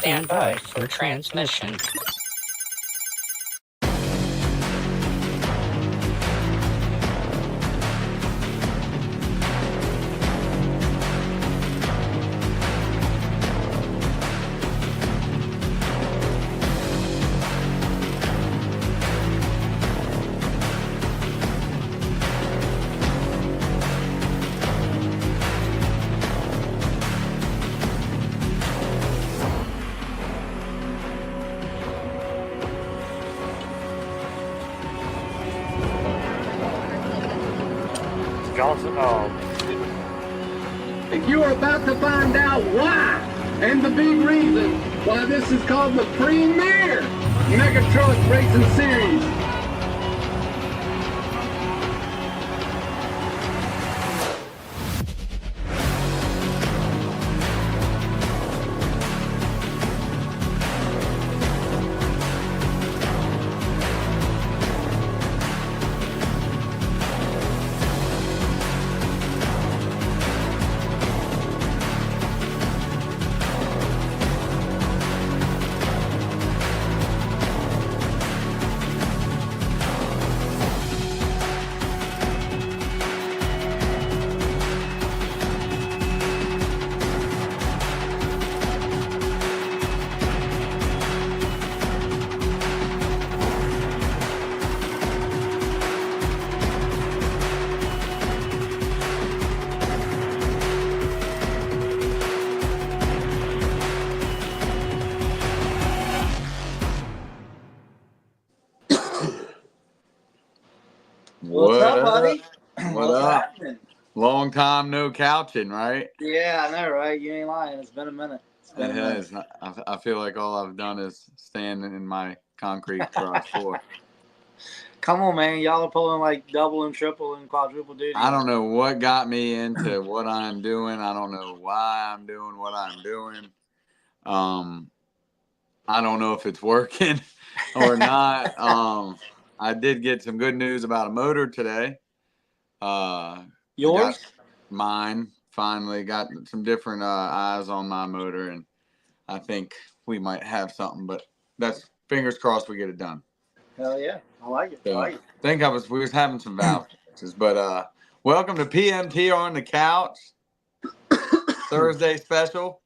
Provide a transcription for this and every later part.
stand by for transmission. Johnson, You are about to find out why and the big reason why this is called the premier Mega Truck Racing Series. What's up, buddy? What up? Happening? Long time no couching, right? Yeah, I know, right? You ain't lying. It's been a minute. It has. I feel like all I've done is stand in my concrete garage floor. Come on, man. Y'all are pulling like double and triple and quadruple duty. I don't know what got me into what I'm doing. I don't know why I'm doing what I'm doing. I don't know if it's working or not. I did get some good news about a motor today. Yours? Mine. Finally got some different eyes on my motor, and I think we might have something, but that's fingers crossed we get it done. Hell yeah. I like it. So, I like it. I think we was having some valve fixes, but welcome to PMT on the couch. Thursday special.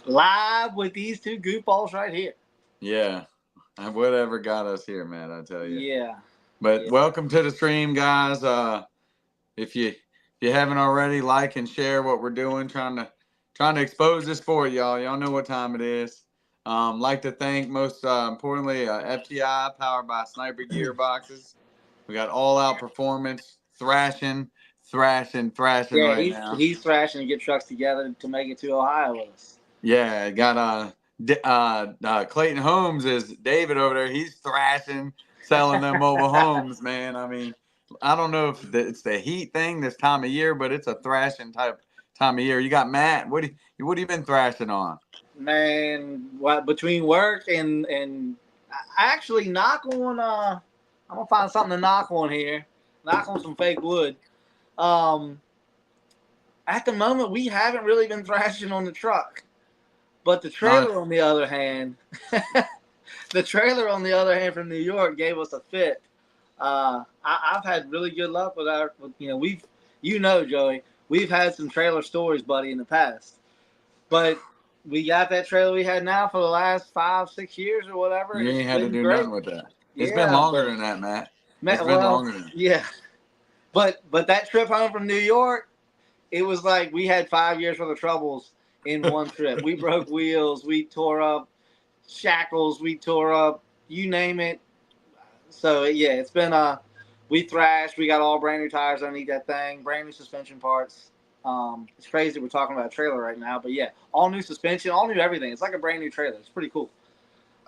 Live with these two goofballs right here. Yeah. Whatever got us here, man, I tell you. Yeah. But welcome to the stream, guys. If you haven't already, like and share what we're doing, trying to expose this for y'all. Y'all know what time it is. Like to thank most importantly FTI powered by Sniper Gearboxes. We got all out performance, thrashing right now. He's thrashing to get trucks together to make it to Ohio with us. Yeah, got Clayton Holmes is David over there. He's thrashing, selling them mobile homes, man. I mean, I don't know if it's the heat thing this time of year, but it's a thrashing type time of year. You got Matt. What have you been thrashing on? Man, between work and I actually knock on I'm gonna find something to knock on here. Knock on some fake wood. At the moment we haven't really been thrashing on the truck. But the trailer on the other hand, from New York gave us a fit. I've had really good luck with Joey, we've had some trailer stories, buddy, in the past. But we got that trailer we had now for the last 5-6 years or whatever. You ain't had to do nothing with that. It's been longer than that, Matt. It's been longer than that. Yeah. But that trip home from New York, it was like we had 5 years worth of troubles in one trip. We broke wheels, we tore up shackles, we tore up, you name it. So yeah, it's been we thrashed, we got all brand new tires underneath that thing, brand new suspension parts. It's crazy we're talking about a trailer right now, but yeah, all new suspension, all new everything. It's like a brand new trailer. It's pretty cool.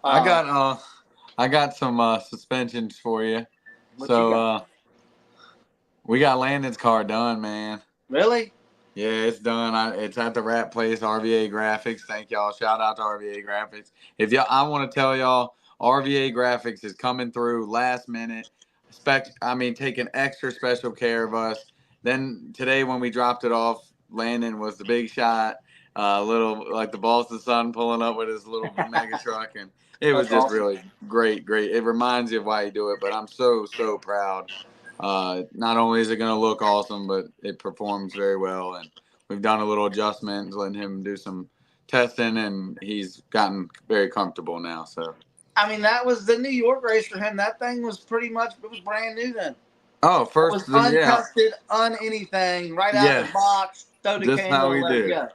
I got some suspensions for you. We got Landon's car done, man. Really? Yeah, it's done. It's at the Rat Place, RVA Graphics. Thank y'all. Shout out to RVA Graphics. I want to tell y'all, RVA Graphics is coming through last minute. Taking extra special care of us. Then today when we dropped it off, Landon was the big shot. little like the Boston Sun pulling up with his little mega truck, and it was That's just awesome. really great. It reminds you of why you do it, but I'm so proud. Not only is it going to look awesome, but it performs very well, and we've done a little adjustment, letting him do some testing, and he's gotten very comfortable now. So. I mean, that was the New York race for him. That thing was pretty much, it was brand new then. Oh, It was yeah, untested, anything, right out the yes, box, throw the just how candle and we let it do. go.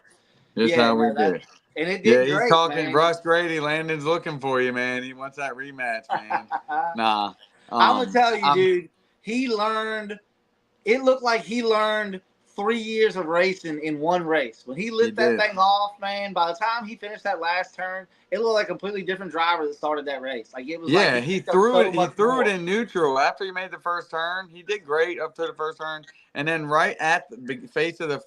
Just Yeah, how we no, do. and it Yeah, did he's great, talking. man. Russ Grady, Landon's looking for you, man. He wants that rematch, man. Nah, I'm gonna tell you, I'm dude. He learned. It looked like he learned 3 years of racing in one race. When he he lit that did. thing off, man. By the time he finished that last turn, it looked like a completely different driver that started that race. Like it was like Yeah, he he picked up threw so it. He much threw it more. in neutral after he made the first turn. He did great up to the first turn, and then right at the face of the,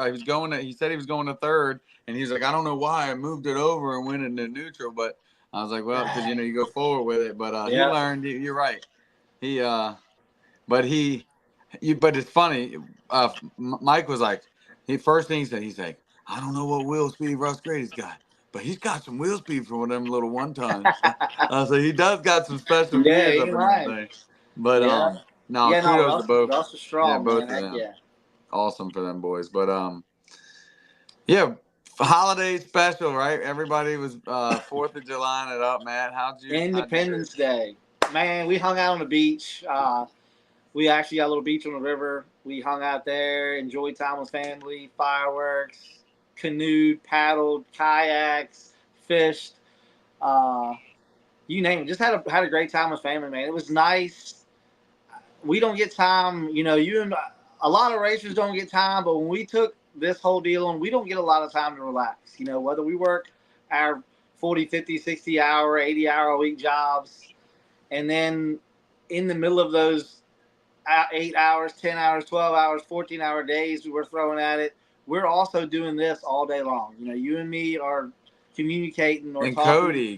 he was going to. He said he was going to third, and he's like, I don't know why I moved it over and went into neutral, but I was like, well, because you go forward with it. But he Yeah. learned. You're right. He but but it's funny. Mike was like, first thing he said, he's like, I don't know what wheel speed Russ Grady's got, but he's got some wheel speed for them little one tons. So he does got some special Yeah, gears he up in that right. thing. But Yeah. no, Yeah, no, kudos to both. Russ is Yeah, strong, both man. of Heck them. yeah. Awesome for them boys. But yeah, holiday special, right? Everybody was 4th of July it up, Matt. How'd you do? Independence Day. Man, we hung out on the beach. We actually got a little beach on the river. We hung out there, enjoyed time with family, fireworks, canoed, paddled, kayaks, fished. Uh, you name it. Just had a great time with family, man. It was nice. We don't get time, you and a lot of racers don't get time, but when we took this whole deal on, we don't get a lot of time to relax. Whether we work our 40, 50, 60 hour, 80-hour a week jobs, and then in the middle of those 8 hours, 10 hours, 12 hours, 14-hour days we were throwing at it, we're also doing this all day long. You and me are communicating or And talking. Cody,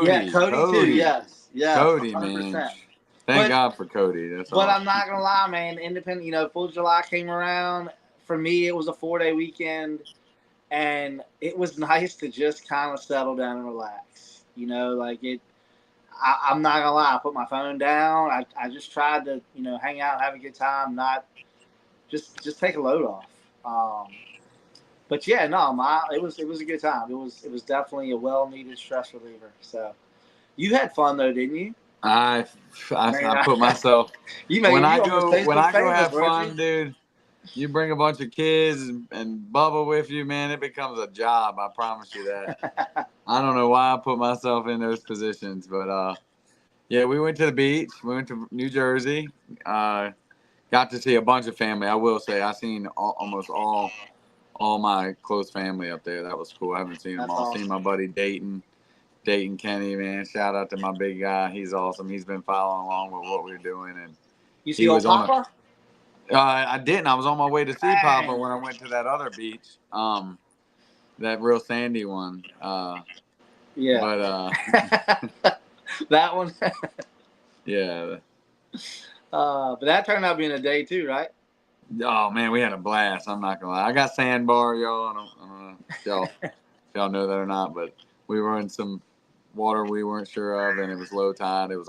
Yeah, Cody too. Yes, Cody, man. 100%. Thank But God for Cody. That's but all. I'm not gonna lie, man. Independent, 4th of July came around. For me, it was a 4-day weekend, and it was nice to just kind of settle down and relax. Like it. I'm not gonna lie. I put my phone down. I just tried to hang out, have a good time, not just take a load off. But yeah, no, it was a good time. It was definitely a well needed stress reliever. So you had fun though, didn't you? I Man, put myself you almost when Facebook I go famous, have weren't you? fun, dude. You bring a bunch of kids and Bubba with you, man. It becomes a job. I promise you that. I don't know why I put myself in those positions, but yeah, we went to the beach. We went to New Jersey. Got to see a bunch of family. I will say I seen almost all my close family up there. That was cool. I haven't seen them That's all. Seen awesome. my buddy Dayton Kenny, man. Shout out to my big guy. He's awesome. He's been following along with what we're doing, and You see he old was on a. Papa? I didn't. I was on my way to see Papa Dang. when I went to that other beach, that real sandy one. Yeah. But That one. yeah. But that turned out being a day too, right? Oh man, we had a blast. I'm not gonna lie. I got sandbar, y'all. I don't know if y'all know that or not, but we were in some water we weren't sure of, and it was low tide. It was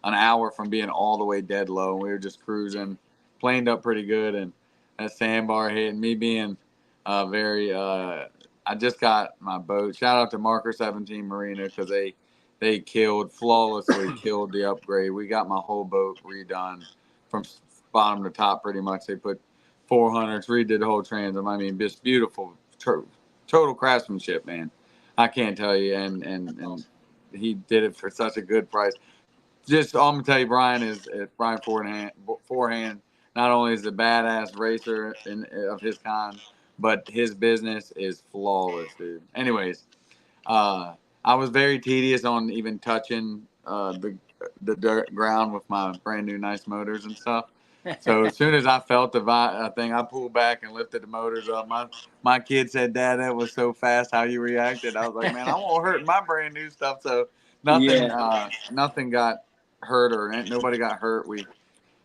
an hour from being all the way dead low, and we were just cruising, planed up pretty good, and that sandbar hit. And me being very, I just got my boat. Shout out to Marker 17 Marina because they flawlessly killed the upgrade. We got my whole boat redone from bottom to top pretty much. They put 400s, redid the whole transom. I mean, just beautiful, total craftsmanship, man. I can't tell you, and he did it for such a good price. Just all I'm gonna tell you, Brian Forehand. Not only is a badass racer of his kind, but his business is flawless, dude. Anyways, I was very tedious on even touching the dirt ground with my brand new nice motors and stuff. So as soon as I felt the thing, I pulled back and lifted the motors up. My kid said, "Dad, that was so fast how you reacted." I was like, "Man, I won't hurt my brand new stuff." So nothing Yeah. nothing got hurt or nobody got hurt.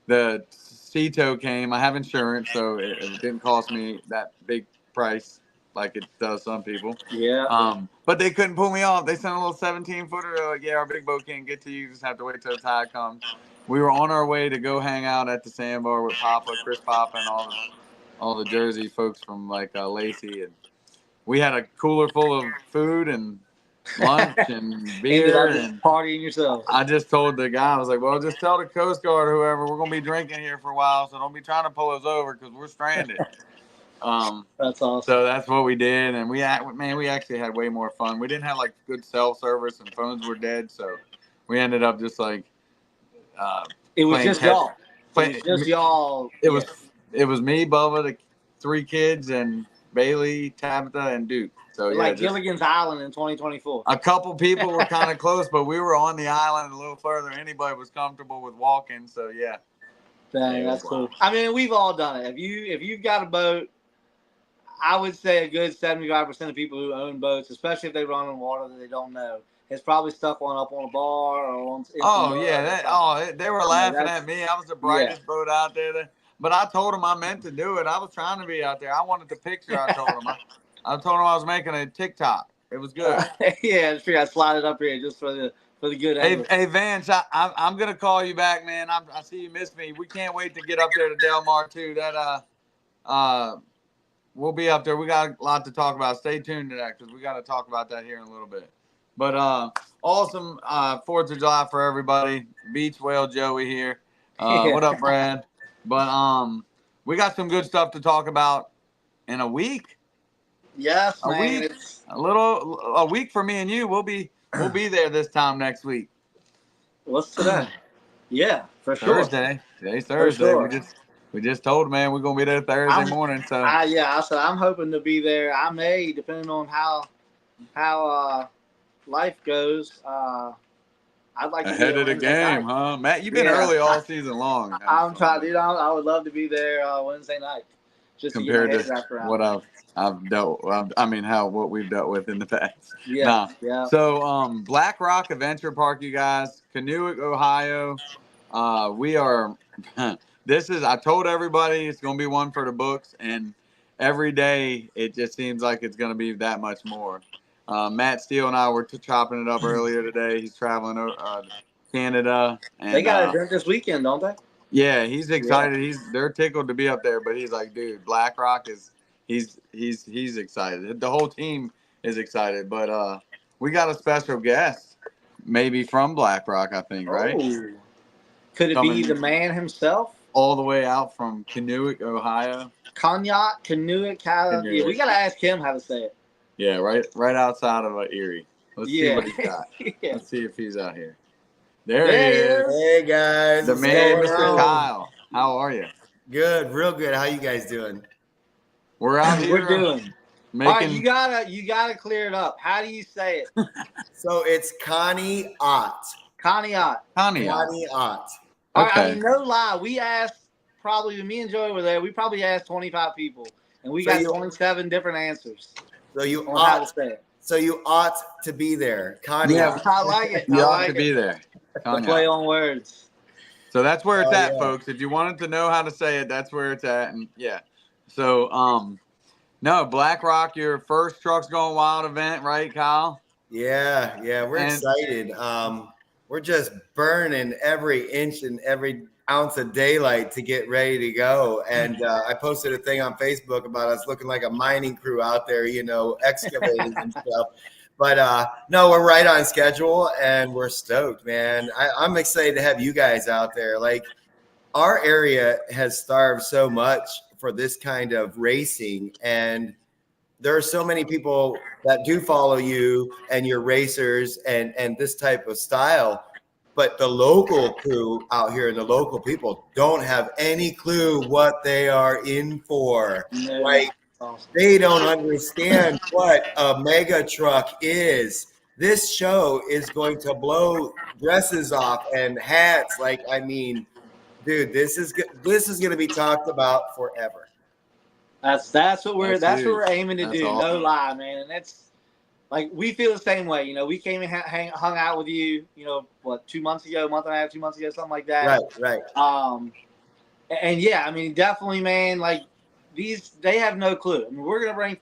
The CTO came. I have insurance, so it didn't cost me that big price like it does some people. Yeah. But they couldn't pull me off. They sent a little 17-footer. They're like, yeah, our big boat can't get to you. You just have to wait till the tide comes. We were on our way to go hang out at the sandbar with Papa, Chris Papa, and all the Jersey folks from like Lacey, and we had a cooler full of food and lunch and beer and partying yourself. I just told the guy, I was like, well, just tell the Coast Guard or whoever we're gonna be drinking here for a while, so don't be trying to pull us over because we're stranded. That's awesome. So that's what we did, and we actually had way more fun. We didn't have like good cell service and phones were dead, so we ended up just like it was just y'all. It was me, Bubba, the 3 kids, and Bailey, Tabitha, and Duke. So yeah, like Gilligan's Island in 2024. A couple people were kind of close, but we were on the island a little further. Anybody was comfortable with walking, so yeah. Dang, that's cool. I mean, we've all done it. If you've got a boat, I would say a good 75% of people who own boats, especially if they run in water that they don't know, has probably stuck one up on a bar or on. They were laughing at me. I was the brightest boat out there. But I told them I meant to do it. I was trying to be out there. I wanted the picture. I told them. I told them I was making a TikTok. It was good. Yeah, I figured I'd slide it up here just for the good. Hey Vance, I'm gonna call you back, man. I see you missed me. We can't wait to get up there to Del Mar too. That we'll be up there. We got a lot to talk about. Stay tuned to that because we got to talk about that here in a little bit. But awesome 4th of July for everybody. Beach Whale Joey here. What up, Brad? But we got some good stuff to talk about in a week. Yes, a week. A week for me and you. We'll be there this time next week. What's today? Yeah, for sure. Thursday. Today's Thursday. Sure. We just told man we're gonna be there Thursday morning. So I said I'm hoping to be there. I may, depending on how life goes. I'd like to be ahead of the game, huh? Matt, you've been early all season long. I'm trying, dude. I would love to be there Wednesday night. Just compared to what I've dealt. What we've dealt with in the past. Yeah. So Black Rock Adventure Park, you guys, Kennewick, Ohio. We are. I told everybody it's going to be one for the books, and every day it just seems like it's going to be that much more. Matt Steele and I were chopping it up earlier today. He's traveling to Canada. And, they got an event this weekend, don't they? Yeah, he's excited. Yeah. They're tickled to be up there, but he's like, dude, Black Rock he's excited. The whole team is excited, but we got a special guest, maybe from Black Rock, I think, right? Oh. Could it be the man himself? All the way out from Kennewick, Ohio. Kennewick, California. Yeah, we gotta ask him how to say it. Yeah, right outside of Erie. Let's see what he's got. Let's see if he's out here. There he is. Hey guys. The man, Mr. Kyle. How are you? Good, real good. How you guys doing? We're out here. We're doing. All right, you gotta clear it up. How do you say it? So it's Connie Ott. Connie Ott. Connie Ott. All right, I mean, no lie. We asked, probably when me and Joey were there, we probably asked 25 people, and we got 27 different answers. So you ought to be there. Connie. Yeah, I like it. You ought to be there. Play on words. So that's where it's at, folks. If you wanted to know how to say it, that's where it's at. And yeah. So no, Black Rock, your first Trucks Going Wild event, right, Kyle? Yeah, we're excited. We're just burning every inch and every ounce of daylight to get ready to go. And I posted a thing on Facebook about us looking like a mining crew out there, excavating and stuff. But no, we're right on schedule and we're stoked, man. I'm excited to have you guys out there. Like, our area has starved so much for this kind of racing, and there are so many people that do follow you and your racers and this type of style. But the local crew out here and the local people don't have any clue what they are in for. No. Like, they don't understand what a mega truck is. This show is going to blow dresses off and hats. Like, I mean, dude, this is going to be talked about forever. That's what we're aiming to do. Awesome. No lie, man. And that's like, we feel the same way. We came and hung out with you, 2 months ago, month and a half, 2 months ago, something like that. Right. And yeah, I mean, definitely, man, like, they have no clue. I mean, we're going to bring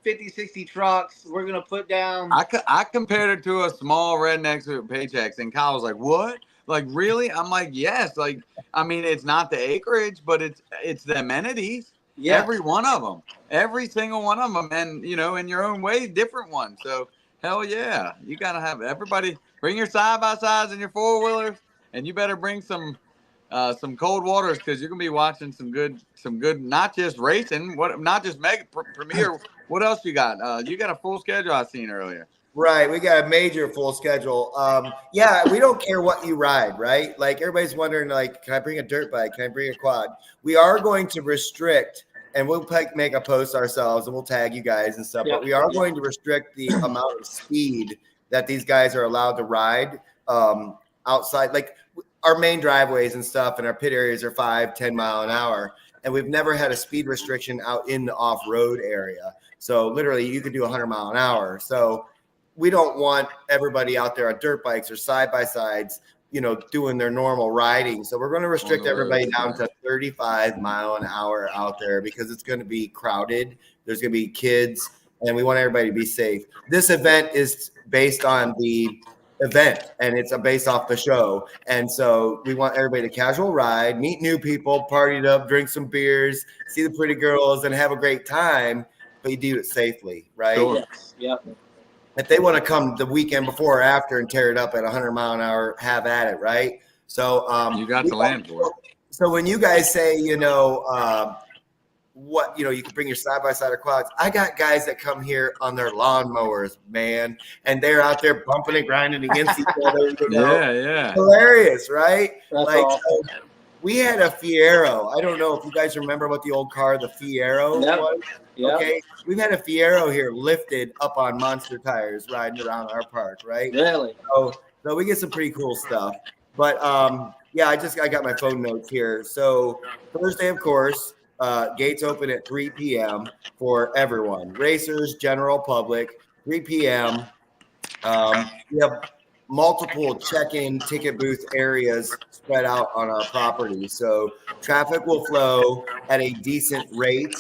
50, 60 trucks. We're going to put down. I compared it to a small rednecks with paychecks, and Kyle was like, "What? Like, really?" I'm like, "Yes." Like, I mean, it's not the acreage, but it's the amenities. Yeah. Every one of them, every single one of them, and in your own way, different ones. So hell yeah, you gotta have everybody bring your side by sides and your 4-wheelers, and you better bring some cold waters because you're gonna be watching some good, not just racing, not just mega premier. What else you got? You got a full schedule I seen earlier. Right. We got a major full schedule. Yeah, we don't care what you ride, right? Like everybody's wondering, like, can I bring a dirt bike? Can I bring a quad? We are going to restrict, and we'll make a post ourselves and we'll tag you guys and stuff, but we are going to restrict the amount of speed that these guys are allowed to ride outside. Like our main driveways and stuff and our pit areas are 5-10 mile an hour. And we've never had a speed restriction out in the off-road area. So literally you could do 100 mile an hour. So we don't want everybody out there on dirt bikes or side-by-sides, doing their normal riding. So we're going to restrict everybody down to 35 mile an hour out there because it's going to be crowded. There's going to be kids, and we want everybody to be safe. This event is based on the event, and it's based off the show. And so we want everybody to casual ride, meet new people, party it up, drink some beers, see the pretty girls, and have a great time, but you do it safely, right? Sure. Yes. Yep. If they want to come the weekend before or after and tear it up at 100 mile an hour, have at it, right? So you got the land for it. So when you guys say, what, you can bring your side-by-side or quads, I got guys that come here on their lawnmowers, man, and they're out there bumping and grinding against each other. Yeah. Hilarious, right? That's awesome. So we had a Fiero. I don't know if you guys remember what the old car, the Fiero was. Yep. Okay, we've had a Fiero here lifted up on monster tires riding around our park, right? Really? So we get some pretty cool stuff. But yeah, I got my phone notes here. So Thursday, of course, gates open at 3 p.m. for everyone, racers, general public, 3 p.m. We have multiple check-in ticket booth areas spread out on our property. So traffic will flow at a decent rate.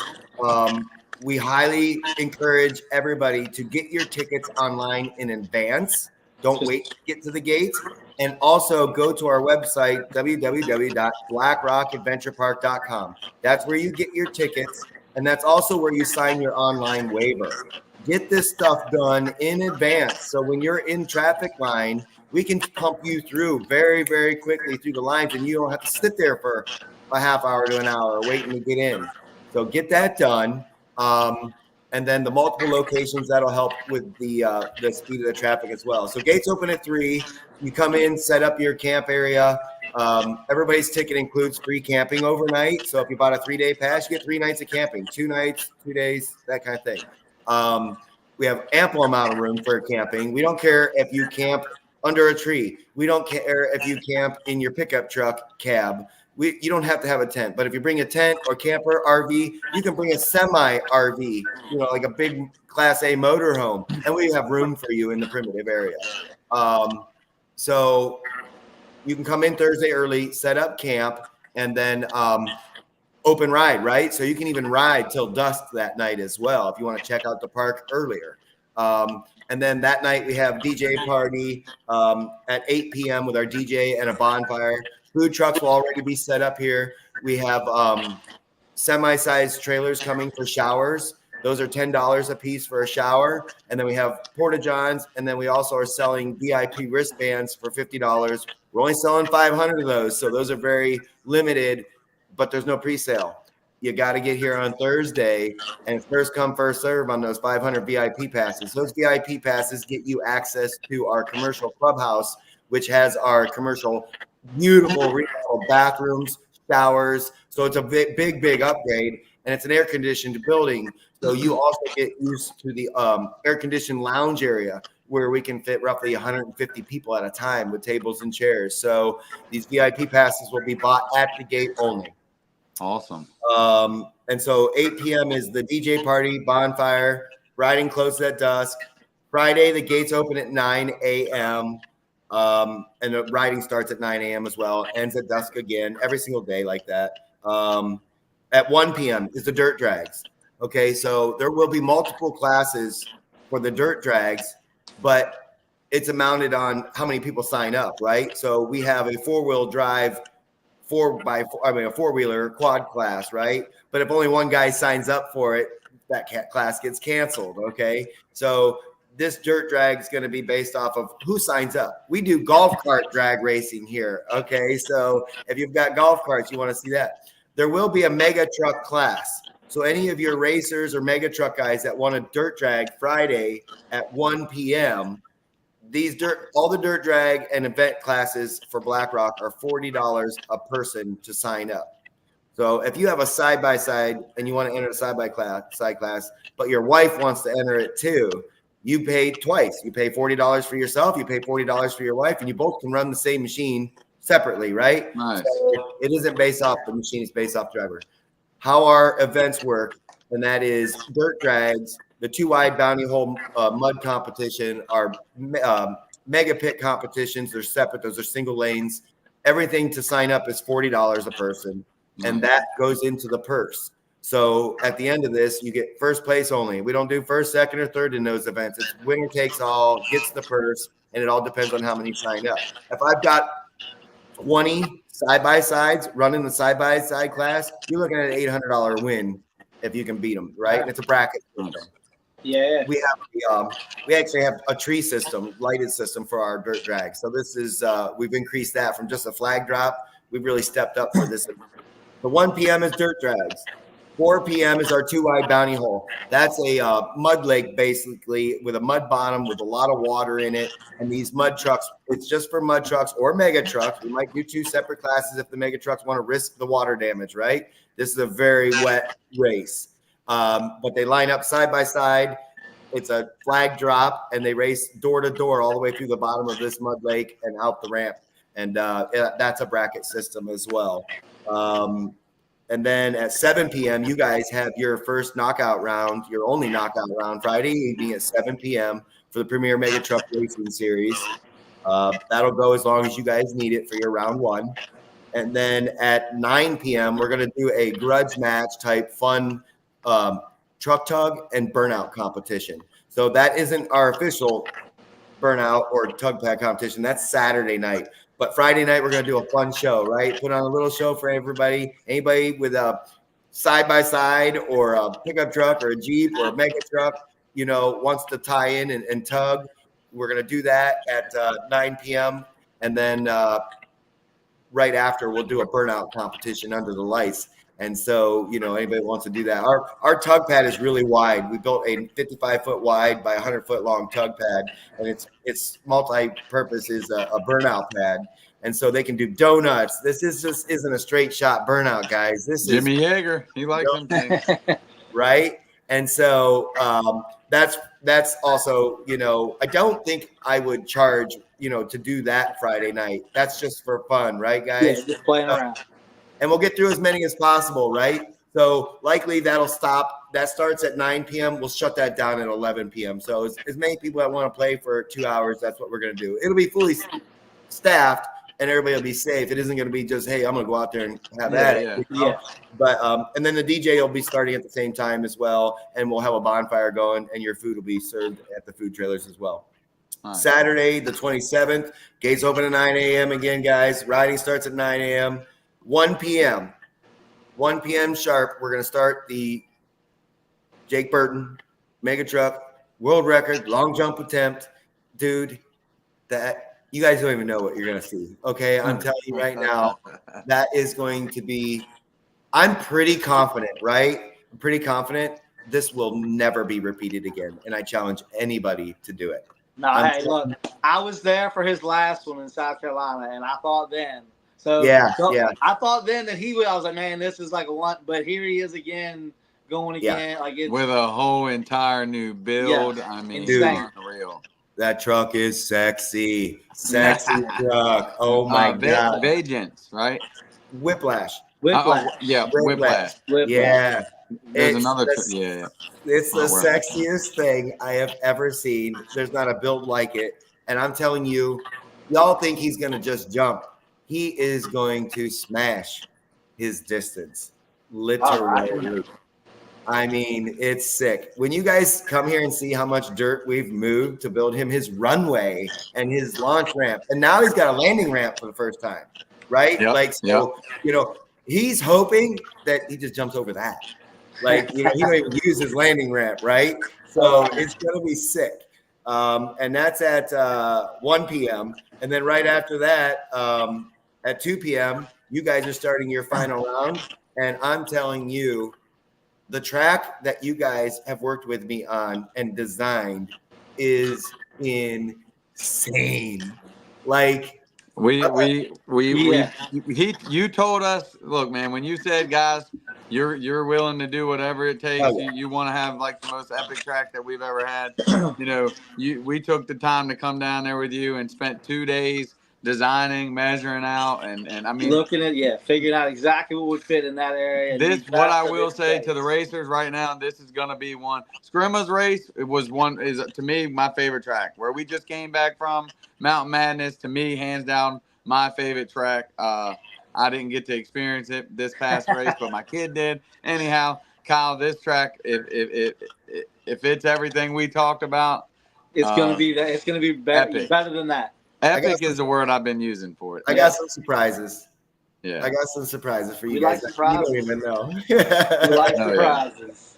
We highly encourage everybody to get your tickets online in advance. Don't wait to get to the gates. And also go to our website, www.blackrockadventurepark.com. That's where you get your tickets. And that's also where you sign your online waiver. Get this stuff done in advance. So when you're in traffic line, we can pump you through very, very quickly through the lines, and you don't have to sit there for a half hour to an hour waiting to get in. So get that done. And then the multiple locations, that'll help with the speed of the traffic as well. So gates open at 3. You come in, set up your camp area. Everybody's ticket includes free camping overnight. So if you bought a 3-day pass, you get 3 nights of camping, 2 nights, 2 days, that kind of thing. We have ample amount of room for camping. We don't care if you camp under a tree. We don't care if you camp in your pickup truck cab. You don't have to have a tent, but if you bring a tent or camper RV, you can bring a semi RV, like a big Class A motorhome, and we have room for you in the primitive area. So you can come in Thursday early, set up camp, and then open ride, right? So you can even ride till dusk that night as well if you want to check out the park earlier. And then that night we have DJ party at 8 p.m. with our DJ and a bonfire. Food trucks will already be set up here. We have semi-sized trailers coming for showers. Those are $10 a piece for a shower. And then we have porta-johns. And then we also are selling VIP wristbands for $50. We're only selling 500 of those. So those are very limited, but there's no pre-sale. You got to get here on Thursday, and first come, first serve on those 500 VIP passes. Those VIP passes get you access to our commercial clubhouse, which has our commercial beautiful remodel bathrooms, showers. So it's a big upgrade, and it's an air-conditioned building. So you also get used to the air-conditioned lounge area where we can fit roughly 150 people at a time with tables and chairs. So these VIP passes will be bought at the gate only. Awesome. And so 8 p.m. is the DJ party, bonfire, riding closes at dusk. Friday, the gates open at 9 a.m. And the riding starts at 9 a.m. as well, ends at dusk again, every single day like that. At 1 p.m. is the dirt drags. Okay, so there will be multiple classes for the dirt drags, but it's amounted on how many people sign up, right? So we have a four-wheel drive, a four-wheeler quad class, right? But if only one guy signs up for it, that class gets canceled. Okay, so this dirt drag is going to be based off of who signs up. We do golf cart drag racing here. Okay, so if you've got golf carts, you want to see that. There will be a mega truck class. So any of your racers or mega truck guys that want a dirt drag Friday at 1 p.m., all the dirt drag and event classes for BlackRock are $40 a person to sign up. So if you have a side-by-side and you want to enter a side class, but your wife wants to enter it too, you pay twice. You pay $40 for yourself, you pay $40 for your wife, and you both can run the same machine separately, right? Nice. So it isn't based off the machine, it's based off driver. How our events work, and that is dirt drags, the 2-wide bounty hole mud competition, our mega pit competitions. They're separate. Those are single lanes. Everything to sign up is $40 a person, and that goes into the purse. So at the end of this, you get first place only. We don't do first, second, or third in those events. It's winner takes all, gets the purse, and it all depends on how many sign up. If I've got 20 side-by-sides running the side-by-side class, you're looking at an $800 win if you can beat them, right? And it's a bracket system. Yeah. We actually have a tree system, lighted system for our dirt drag. So this is we've increased that from just a flag drop. We've really stepped up for this. The 1 p.m. is dirt drags. 4 p.m. is our 2-wide bounty hole. That's a mud lake, basically, with a mud bottom with a lot of water in it. And these mud trucks, it's just for mud trucks or mega trucks. We might do 2 separate classes if the mega trucks want to risk the water damage, right? This is a very wet race. But they line up side by side. It's a flag drop, and they race door to door all the way through the bottom of this mud lake and out the ramp. And that's a bracket system as well. And then at 7 p.m., you guys have your first knockout round, your only knockout round Friday evening at 7 p.m. for the Premier Mega Truck Racing Series. That'll go as long as you guys need it for your round 1. And then at 9 p.m., we're going to do a grudge match type fun truck tug and burnout competition. So that isn't our official burnout or tug pad competition. That's Saturday night. But Friday night, we're going to do a fun show, right? Put on a little show for everybody. Anybody with a side-by-side or a pickup truck or a Jeep or a mega truck, wants to tie in and tug, we're going to do that at 9 p.m. And then right after, we'll do a burnout competition under the lights. And so, anybody wants to do that. Our tug pad is really wide. We built a 55-foot wide by 100-foot long tug pad, and it's multi-purpose is a burnout pad. And so they can do donuts. This just isn't a straight shot burnout, guys. This Jimmy is Yeager. He likes them things. Right? And so that's also, I don't think I would charge, to do that Friday night. That's just for fun, right, guys? Yeah, just playing around. And we'll get through as many as possible, right? So likely that'll stop. That starts at 9 p.m. We'll shut that down at 11 p.m. So as many people that want to play for 2 hours, that's what we're going to do. It'll be fully staffed, and everybody will be safe. It isn't going to be just, hey, I'm going to go out there and have at it. Yeah. But and then the DJ will be starting at the same time as well, and we'll have a bonfire going, and your food will be served at the food trailers as well. Right. Saturday, the 27th, gates open at 9 a.m. again, guys. Riding starts at 9 a.m. 1 p.m. sharp, we're going to start the Jake Burton Mega Truck World Record Long Jump Attempt. Dude, that you guys don't even know what you're going to see. Okay, I'm telling you right now, that is going to be – I'm pretty confident, right? I'm pretty confident this will never be repeated again, and I challenge anybody to do it. No, hey, look, I was there for his last one in South Carolina, and I thought then – So I thought then that he would. I was like, man, this is like a one. But here he is again, going again. Like with a whole entire new build. Yeah. I mean, dude, unreal. That truck is sexy truck. Oh my god, Vagents, right? Whiplash. Whiplash. Whiplash. Yeah. There's another. It's the sexiest thing I have ever seen. There's not a build like it, and I'm telling you, y'all think he's gonna just jump. He is going to smash his distance, literally. I mean, it's sick. When you guys come here and see how much dirt we've moved to build him his runway and his launch ramp, and now he's got a landing ramp for the first time, right? Yep, Like, so, you know, he's hoping that he just jumps over that. Like, you know, he don't even use his landing ramp, right? So it's going to be sick. And that's at 1 p.m. And then right after that, at 2 p.m., you guys are starting your final round. And I'm telling you, the track that you guys have worked with me on and designed is insane. Like, you told us, look, man, when you said, guys, you're willing to do whatever it takes. Oh, yeah. You want to have like the most epic track that we've ever had. You know, we took the time to come down there with you and spent 2 days designing, measuring out, and I mean, looking at figuring out exactly what would fit in that area. This, what I will say to the racers right now, this is gonna be one. Scrimma's race, it was one, is to me my favorite track. Where we just came back from Mountain Madness, to me, hands down, my favorite track. I didn't get to experience it this past race, but my kid did. Anyhow, Kyle, this track, if it's everything we talked about, it's gonna be that. It's gonna be better than that. Epic is the word I've been using for it. I got some surprises. Yeah, I got some surprises for you We guys. like surprises. You don't even know. We like Oh, surprises.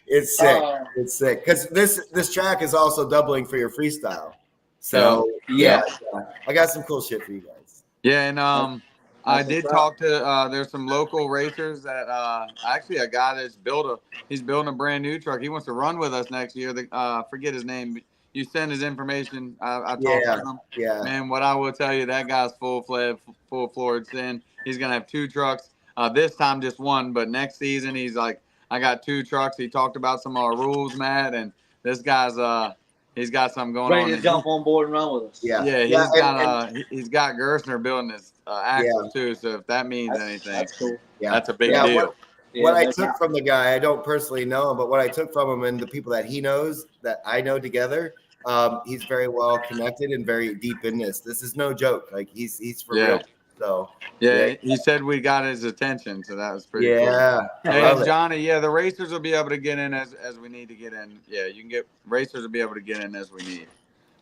It's sick. It's sick because this track is also doubling for your freestyle. So Yeah. I got some cool shit for you guys. Yeah, and I did talk to there's some local racers that actually a guy that's he's building a brand new truck. He wants to run with us next year. Forget his name. You send his information. I talked to him. Yeah. Man, what I will tell you, that guy's full-floored in. He's gonna have 2 trucks. This time just one, but next season he's like, I got 2 trucks. He talked about some of our rules, Matt, and this guy's he's got something going Ready on. to jump on board and run with us. Yeah. He's got Gerstner building his axle too. So if that means anything, That's cool. Yeah. that's a big deal. What I took from the guy, I don't personally know him, but what I took from him and the people that he knows, that I know together, he's very well connected and very deep in this. This is no joke. Like he's for real. So he said we got his attention, so that was pretty cool. Yeah. Hey, Johnny, the racers will be able to get in as we need to get in. Yeah, you can get racers will be able to get in as we need.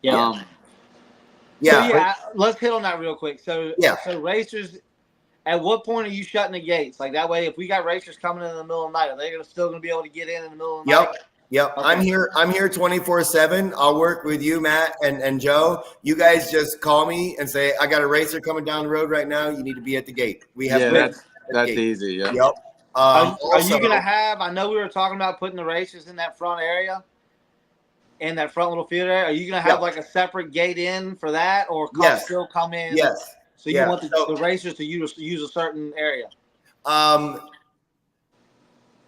Yeah. Let's hit on that real quick. So racers, at what point are you shutting the gates? Like that way, if we got racers coming in the middle of the night, are they still going to be able to get in the middle of the night? Yep. Okay. I'm here 24/7. I'll work with you, Matt and Joe. You guys just call me and say, I got a racer coming down the road right now. You need to be at the gate. We have that's easy. Yeah. Yep. Are you going to have, I know we were talking about putting the racers in that front area, in that front little field area. Are you going to have like a separate gate in for that, or still come in? Yes. So you want the racers to use a certain area?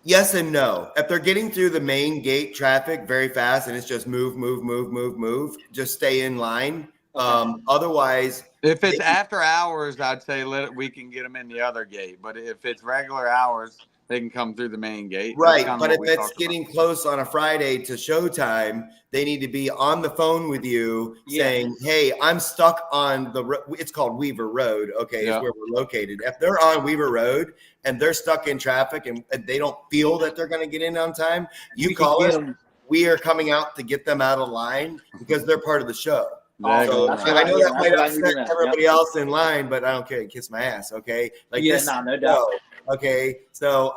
Yes and no. If they're getting through the main gate traffic very fast and it's just move, just stay in line. Otherwise, if it's after hours, I'd say we can get them in the other gate. But if it's regular hours, they can come through the main gate. Right. But if it's getting close on a Friday to showtime, they need to be on the phone with you saying, hey, I'm stuck on it's called Weaver Road. Okay. Is where we're located. If they're on Weaver Road and they're stuck in traffic and they don't feel that they're going to get in on time, you call us. We are coming out to get them out of line because they're part of the show. So, I know that might upset everybody else in line, but I don't care. Kiss my ass. Okay. Like no doubt. Okay, so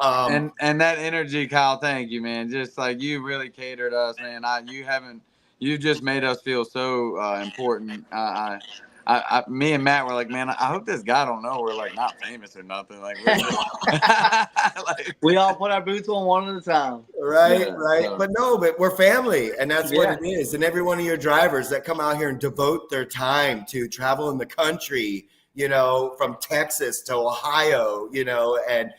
and that energy, Kyle. Thank you, man. Just like you really catered us, man. You just made us feel so important. Me and Matt were like, man, I hope this guy don't know we're like not famous or nothing. Like, we all put our boots on one at a time. Right. But we're family, and that's what it is. And every one of your drivers that come out here and devote their time to travel in the country, from Texas to Ohio, and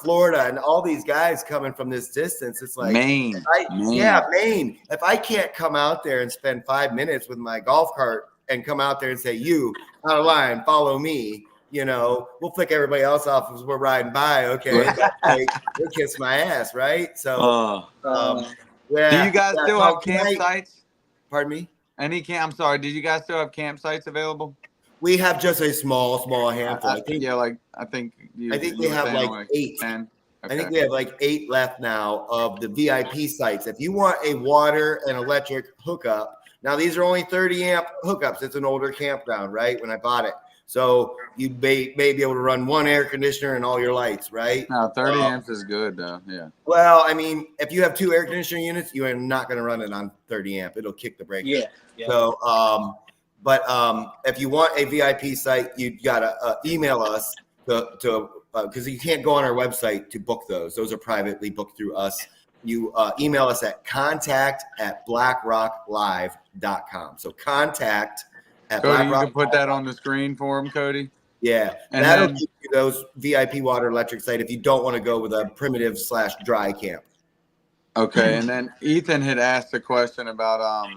Florida, and all these guys coming from this distance. It's like Maine. Maine. If I can't come out there and spend 5 minutes with my golf cart and come out there and say, you out of line, follow me, we'll flick everybody else off as we're riding by. Okay. They kiss my ass. Right. So, do you guys still have campsites? Pardon me? I'm sorry. Did you guys still have campsites available? We have just a small handful. I think I think we have like 8. 10. I think we have like 8 left now of the VIP sites. If you want a water and electric hookup, now these are only 30 amp hookups. It's an older campground, right? When I bought it. So you may be able to run one air conditioner and all your lights, right? No, 30 amps is good though. Yeah. Well, I mean, if you have 2 air conditioning units, you are not going to run it on 30 amp. It'll kick the brakes. Yeah. So, but if you want a VIP site, you gotta email us to because you can't go on our website to book those. Those are privately booked through us. You email us at contact@blackrocklive.com. So contact at Cody, BlackRock. you can put that on the screen for him, Cody. Yeah, And that'll then- give you those VIP water electric site if you don't want to go with a primitive / dry camp. Okay, and then Ethan had asked a question about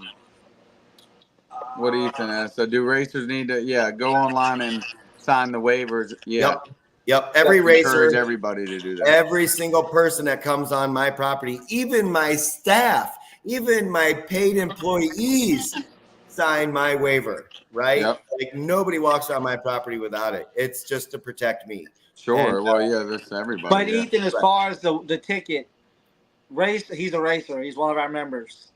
what Ethan asked. So do racers need to go online and sign the waivers? Yeah. Yep. Every Encourage racer, everybody to do that. every single person that comes on my property, even my staff, even my paid employees sign my waiver, right? Yep. Like nobody walks on my property without it. It's just to protect me. Sure. And, well, yeah, that's everybody. But yeah. Ethan, as far as the ticket race, he's a racer. He's one of our members.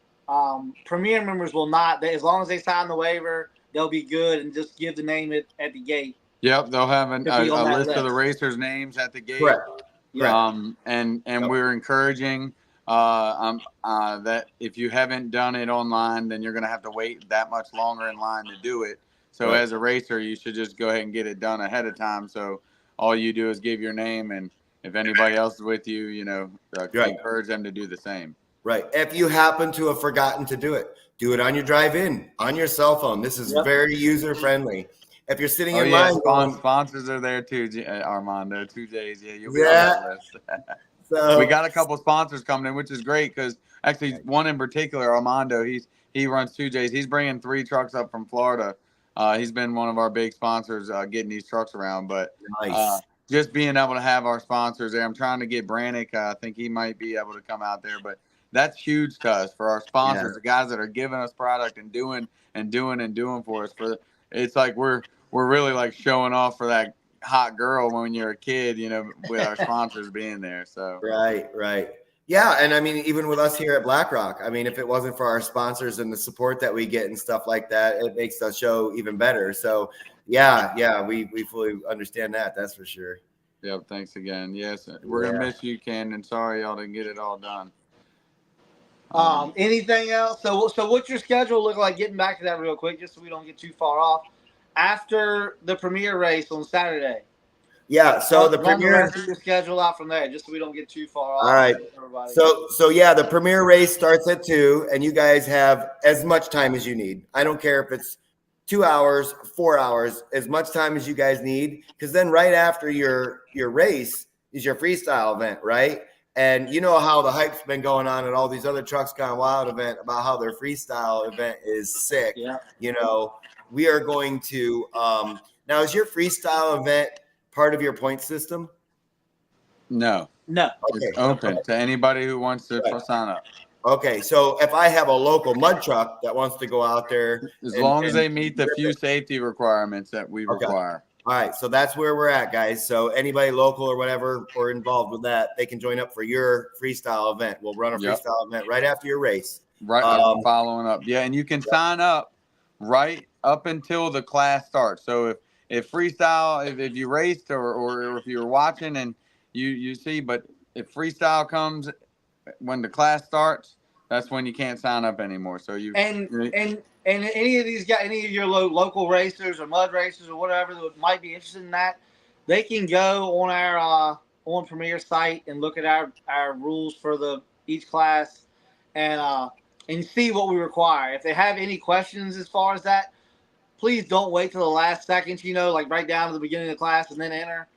Premier members will not. As long as they sign the waiver, they'll be good and just give the name at the gate. Yep, they'll have a To be on that list of the list. racers' names at the gate. Correct. Yeah. And Yep. we're encouraging that if you haven't done it online, then you're going to have to wait that much longer in line to do it. So Right. as a racer, you should just go ahead and get it done ahead of time. So all you do is give your name, and if anybody else is with you, Right. encourage them to do the same. Right. If you happen to have forgotten to do it on your drive-in, on your cell phone. This is Yep. very user-friendly. If you're sitting Oh in yeah, line going, sponsors are there too, Armando. 2J's, yeah, you'll be on Yeah. that list. so We got a couple sponsors coming in, which is great because actually one in particular, Armando, he runs 2J's. He's bringing 3 trucks up from Florida. He's been one of our big sponsors getting these trucks around. But nice. just being able to have our sponsors there, I'm trying to get Brannick. I think he might be able to come out there. But that's huge to us for our sponsors, the guys that are giving us product and doing for us. It's like we're really like showing off for that hot girl when you're a kid, with our sponsors being there. So Right. Yeah, and I mean, even with us here at BlackRock, I mean, if it wasn't for our sponsors and the support that we get and stuff like that, it makes the show even better. So, yeah, we fully understand that. That's for sure. Yep. Thanks again. Yes, we're gonna miss you, Ken, and sorry y'all didn't get it all done. Anything else? So what's your schedule look like? Getting back to that real quick, just so we don't get too far off. After the premier race on Saturday. Yeah. So the run premier. rest of your schedule out from there, just so we don't get too far off. All right. Everybody. So yeah, the premier race starts at 2, and you guys have as much time as you need. I don't care if it's 2 hours, 4 hours, as much time as you guys need, because then right after your race is your freestyle event, right? And you know how the hype's been going on at all these other Trucks Gone Wild event about how their freestyle event is sick. Yeah. We are going to now, is your freestyle event part of your point system? No, No. Okay. it's open to anybody who wants to Right. sign up. Okay, so if I have a local mud truck that wants to go out there, As and- long as and they meet the rip few it. safety requirements that we Okay. require. All right, so that's where we're at, guys. So anybody local or whatever or involved with that, they can join up for your freestyle event. We'll run a Yep. freestyle event right after your race. Right, following up. Yeah, and you can sign up right up until the class starts. So if freestyle, if you raced or if you're watching and you see, but if freestyle comes when the class starts, that's when you can't sign up anymore. So And any of these guys, any of your local racers or mud racers or whatever that might be interested in that, they can go on our on Premier site and look at our rules for each class and see what we require. If they have any questions as far as that, please don't wait till the last second, like right down to the beginning of the class and then enter.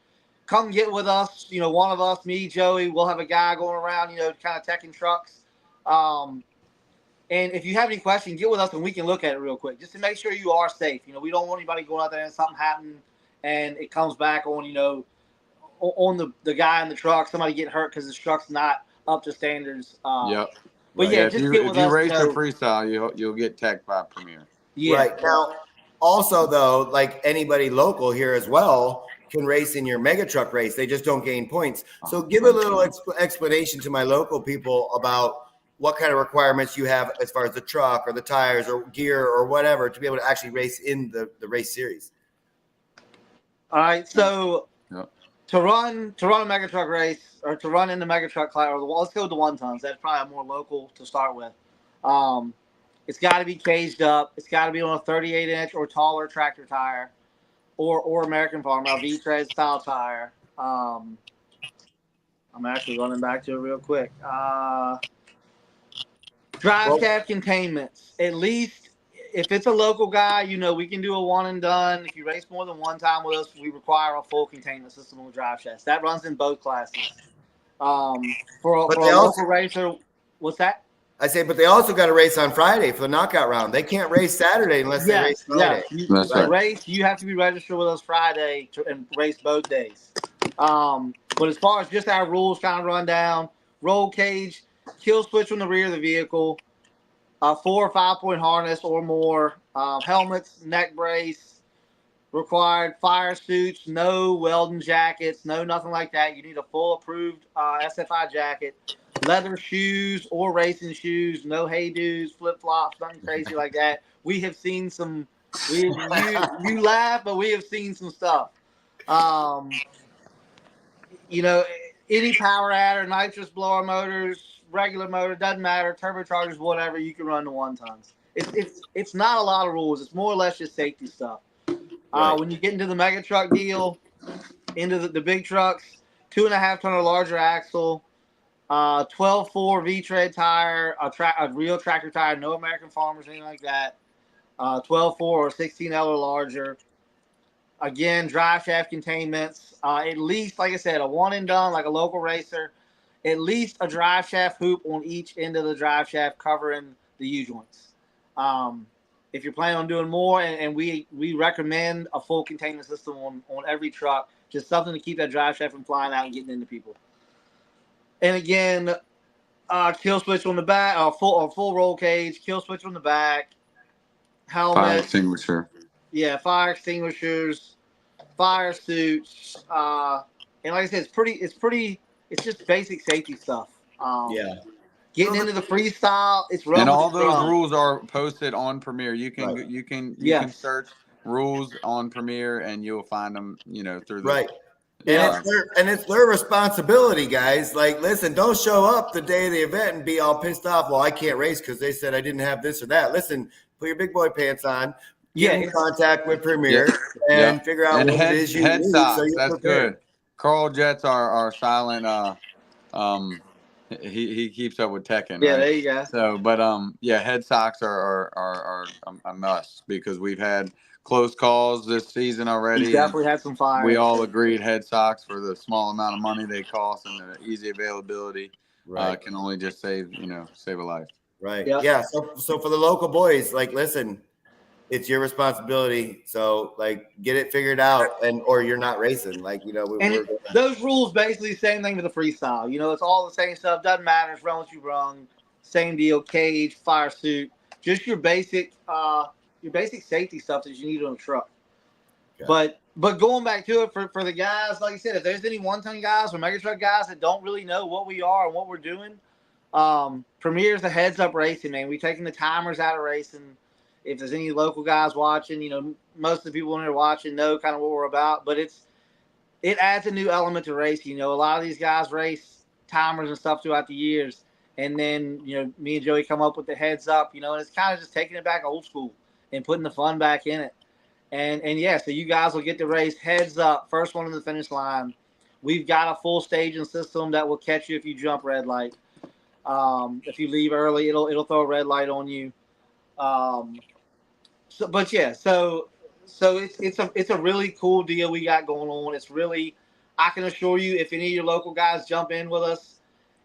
Come get with us. One of us, me, Joey, we'll have a guy going around, kind of teching trucks. And if you have any questions, get with us and we can look at it real quick just to make sure you are safe. We don't want anybody going out there and something happening and it comes back on, on the guy in the truck, somebody getting hurt because his truck's not up to standards. Yep. But yeah, just if get with us. you race a freestyle, you'll get tech by Premier. Yeah. Right now, also though, like anybody local here as well, can race in your mega truck race. They just don't gain points. So Oh, give a little explanation to my local people about what kind of requirements you have as far as the truck or the tires or gear or whatever to be able to actually race in the race series. All right, so Yep. to run a mega truck race or to run in the mega truck class, or let's go with the 1 tons. That's probably more local to start with. It's got to be caged up. It's got to be on a 38-inch or taller tractor tire, or American Farmer V-tread style tire. I'm actually running back to it real quick. Drive shaft containments. At least if it's a local guy, we can do a one and done. If you race more than one time with us, we require a full containment system on the drive shafts. That runs in both classes. For a local racer, what's that? I say, but they also got to race on Friday for the knockout round. They can't race Saturday unless they race Friday. That's right. Race, you have to be registered with us Friday and race both days. But as far as just our rules kind of run down, roll cage, kill switch on the rear of the vehicle, 4 or 5 point harness or more, helmets, neck brace, required fire suits, no welding jackets, no nothing like that. You need a full approved SFI jacket, leather shoes or racing shoes, no hey-dos, flip-flops, nothing crazy like that. We have seen some, you laugh, but we have seen some stuff. Any power adder, nitrous blower motors, regular motor, doesn't matter, turbochargers, whatever, you can run the 1 tons. It's not a lot of rules. It's more or less just safety stuff. Right. When you get into the mega truck deal, into the big trucks, 2.5 ton or larger axle, 12.4 V-tread tire, a real tractor tire, no American Farmers, anything like that. 12.4 or 16L or larger. Again, drive shaft containments. At least, like I said, a one and done, like a local racer. At least a drive shaft hoop on each end of the drive shaft covering the U-joints. If you're planning on doing more, and we recommend a full containment system on every truck, just something to keep that drive shaft from flying out and getting into people. And again, kill switch on the back, full roll cage, kill switch on the back, helmet, fire extinguisher. Yeah, fire extinguishers, fire suits, and like I said, it's just basic safety stuff. Getting into the freestyle, it's and all those rules are posted on Premiere. You can right. you can search rules on Premiere and you'll find them, through the right. And it's their responsibility, guys. Like, listen, don't show up the day of the event and be all pissed off. Well, I can't race because they said I didn't have this or that. Listen, put your big boy pants on. Get in contact with Premiere and figure out what it is you head need. Socks, So that's prepared. good. Carl Jets are silent. He keeps up with Tekken. Yeah, right? there you go. So, but head socks are a must because we've had close calls this season already. He's definitely had some fire. We all agreed head socks for the small amount of money they cost and the easy availability can only just save a life. Right. Yep. Yeah. So for the local boys, like, listen, it's your responsibility. So, like, get it figured out, or you're not racing. Like, those rules basically the same thing with the freestyle. It's all the same stuff. Doesn't matter. It's run what you run. Same deal. Cage, fire suit, just your basic safety stuff that you need on a truck. Okay. But going back to it for the guys, like I said, if there's any 1 ton guys or mega truck guys that don't really know what we are and what we're doing, Premiere's the heads up racing, man. We're taking the timers out of racing. If there's any local guys watching, most of the people in there watching know kind of what we're about, but it adds a new element to racing. A lot of these guys race timers and stuff throughout the years. And then, me and Joey come up with the heads up, and it's kind of just taking it back old school and putting the fun back in it. And so you guys will get to race heads up, first one to the finish line. We've got a full staging system that will catch you if you jump red light. If you leave early, it'll throw a red light on you. So it's a really cool deal we got going on. It's really, I can assure you, if any of your local guys jump in with us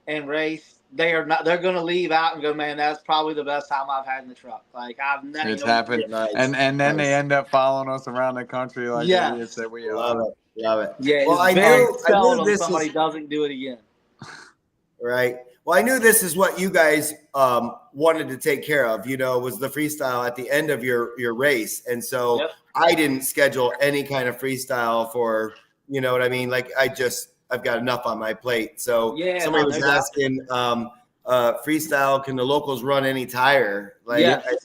and race, they're going to leave out and go, man, that's probably the best time I've had in the truck. Like, I've never. It's happened, and then they end up following us around the country like idiots that we are. Love it. Yeah, well, I knew somebody doesn't do it again. Right. Well, I knew this is what you guys wanted to take care of, was the freestyle at the end of your race. And so I didn't schedule any kind of freestyle for you know what I mean? Like I've got enough on my plate. So Yeah, somebody no was doubt. asking, freestyle, can the locals run any tire? Like,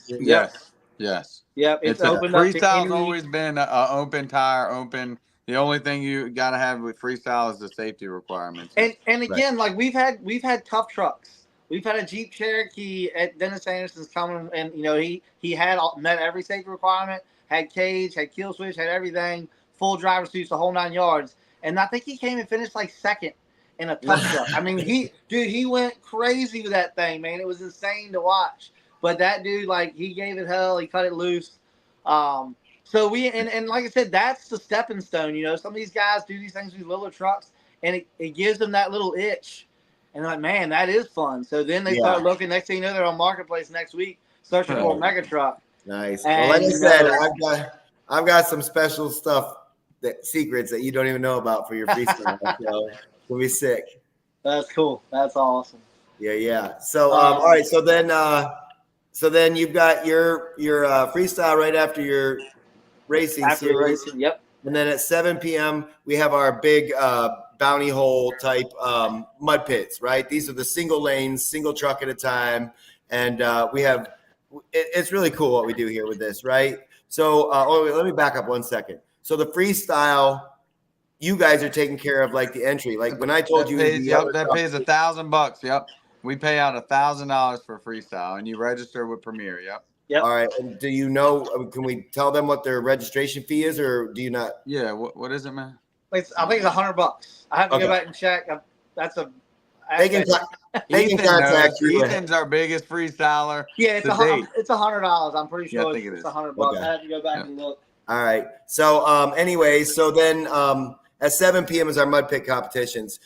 Yes. Yes. Yep. It's a opened up to freestyle's any. always been a open tire, open. The only thing you got to have with freestyle is the safety requirements. And again, like we've had tough trucks. We've had a Jeep Cherokee at Dennis Anderson's coming, and he had met every safety requirement, had cage, had kill switch, had everything, full driver's suits, the whole 9 yards. And I think he came and finished like second in a tough truck. I mean, he went crazy with that thing, man. It was insane to watch. But that dude, like, he gave it hell. He cut it loose. So and like I said, that's the stepping stone. Some of these guys do these things with little trucks, and it gives them that little itch. And they're like, man, that is fun. So then they start looking. Next thing you know, they're on Marketplace next week searching for a mega truck. Nice. And, well, like I said, I've got some special stuff, secrets that you don't even know about for your freestyle. So it'll be sick. That's cool. That's awesome. Yeah. So all right. So then you've got your freestyle right after your racing series. Racing, yep. And then at 7 p.m. we have our big bounty hole type mud pits, right? These are the single lanes, single truck at a time. And we have it's really cool what we do here with this, right? So let me back up 1 second. So the freestyle, you guys are taking care of like the entry. Like when I told that you pays $1,000. Yep. We pay out $1,000 for freestyle, and you register with Premier. Yep. Yep. All right. And do you know? Can we tell them what their registration fee is, or do you not? Yeah. What is it, man? I think it's $100. I have to go back and check. They can contact you. Ethan's our biggest freestyler. Yeah, it's $100. I'm pretty sure I think it's it is. $100. Okay. I have to go back and look. All right. So anyways, so then at 7 p.m. is our mud pit competitions.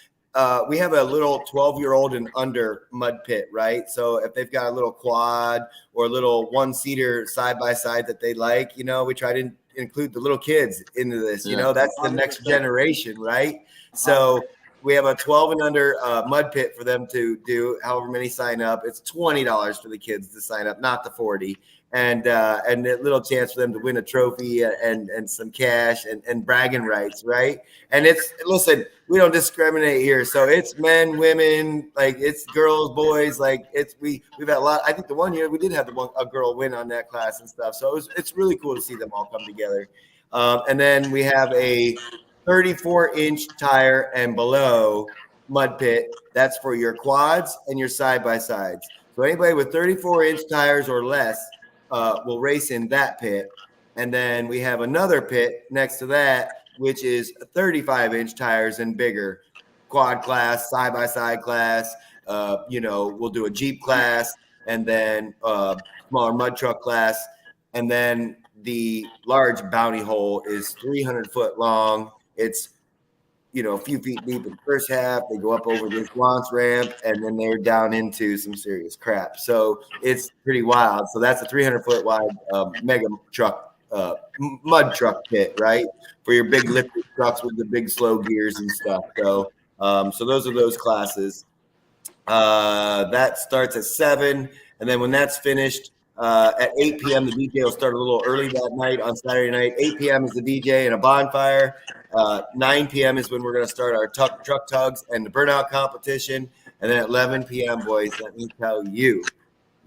We have a little 12-year-old and under mud pit, right? So if they've got a little quad or a little one-seater side-by-side that they like, we try to include the little kids into this. That's the next generation, right? So we have a 12 and under mud pit for them to do however many sign up. It's $20 for the kids to sign up, not the 40. And a little chance for them to win a trophy and some cash and bragging rights, right? And listen, we don't discriminate here. So it's men, women, like it's girls, boys, like we've had a lot. I think the one year we did have a girl win on that class and stuff. So it's really cool to see them all come together. And then we have a 34-inch tire and below mud pit. That's for your quads and your side-by-sides. So anybody with 34-inch tires or less will race in that pit. And then we have another pit next to that, which is 35-inch tires and bigger, quad class, side-by-side class. We'll do a Jeep class and then smaller mud truck class. And then the large bounty hole is 300 foot long. It's, a few feet deep in the first half. They go up over this launch ramp, and then they're down into some serious crap. So it's pretty wild. So that's a 300-foot wide mega truck, mud truck pit, right? For your big lifted trucks with the big slow gears and stuff. So those are those classes. That starts at 7. And then when that's finished, at 8 p.m., the DJ will start a little early that night on Saturday night. 8 p.m. is the DJ and a bonfire. 9 p.m. is when we're going to start our truck tugs and the burnout competition. And then at 11 p.m., boys, let me tell you,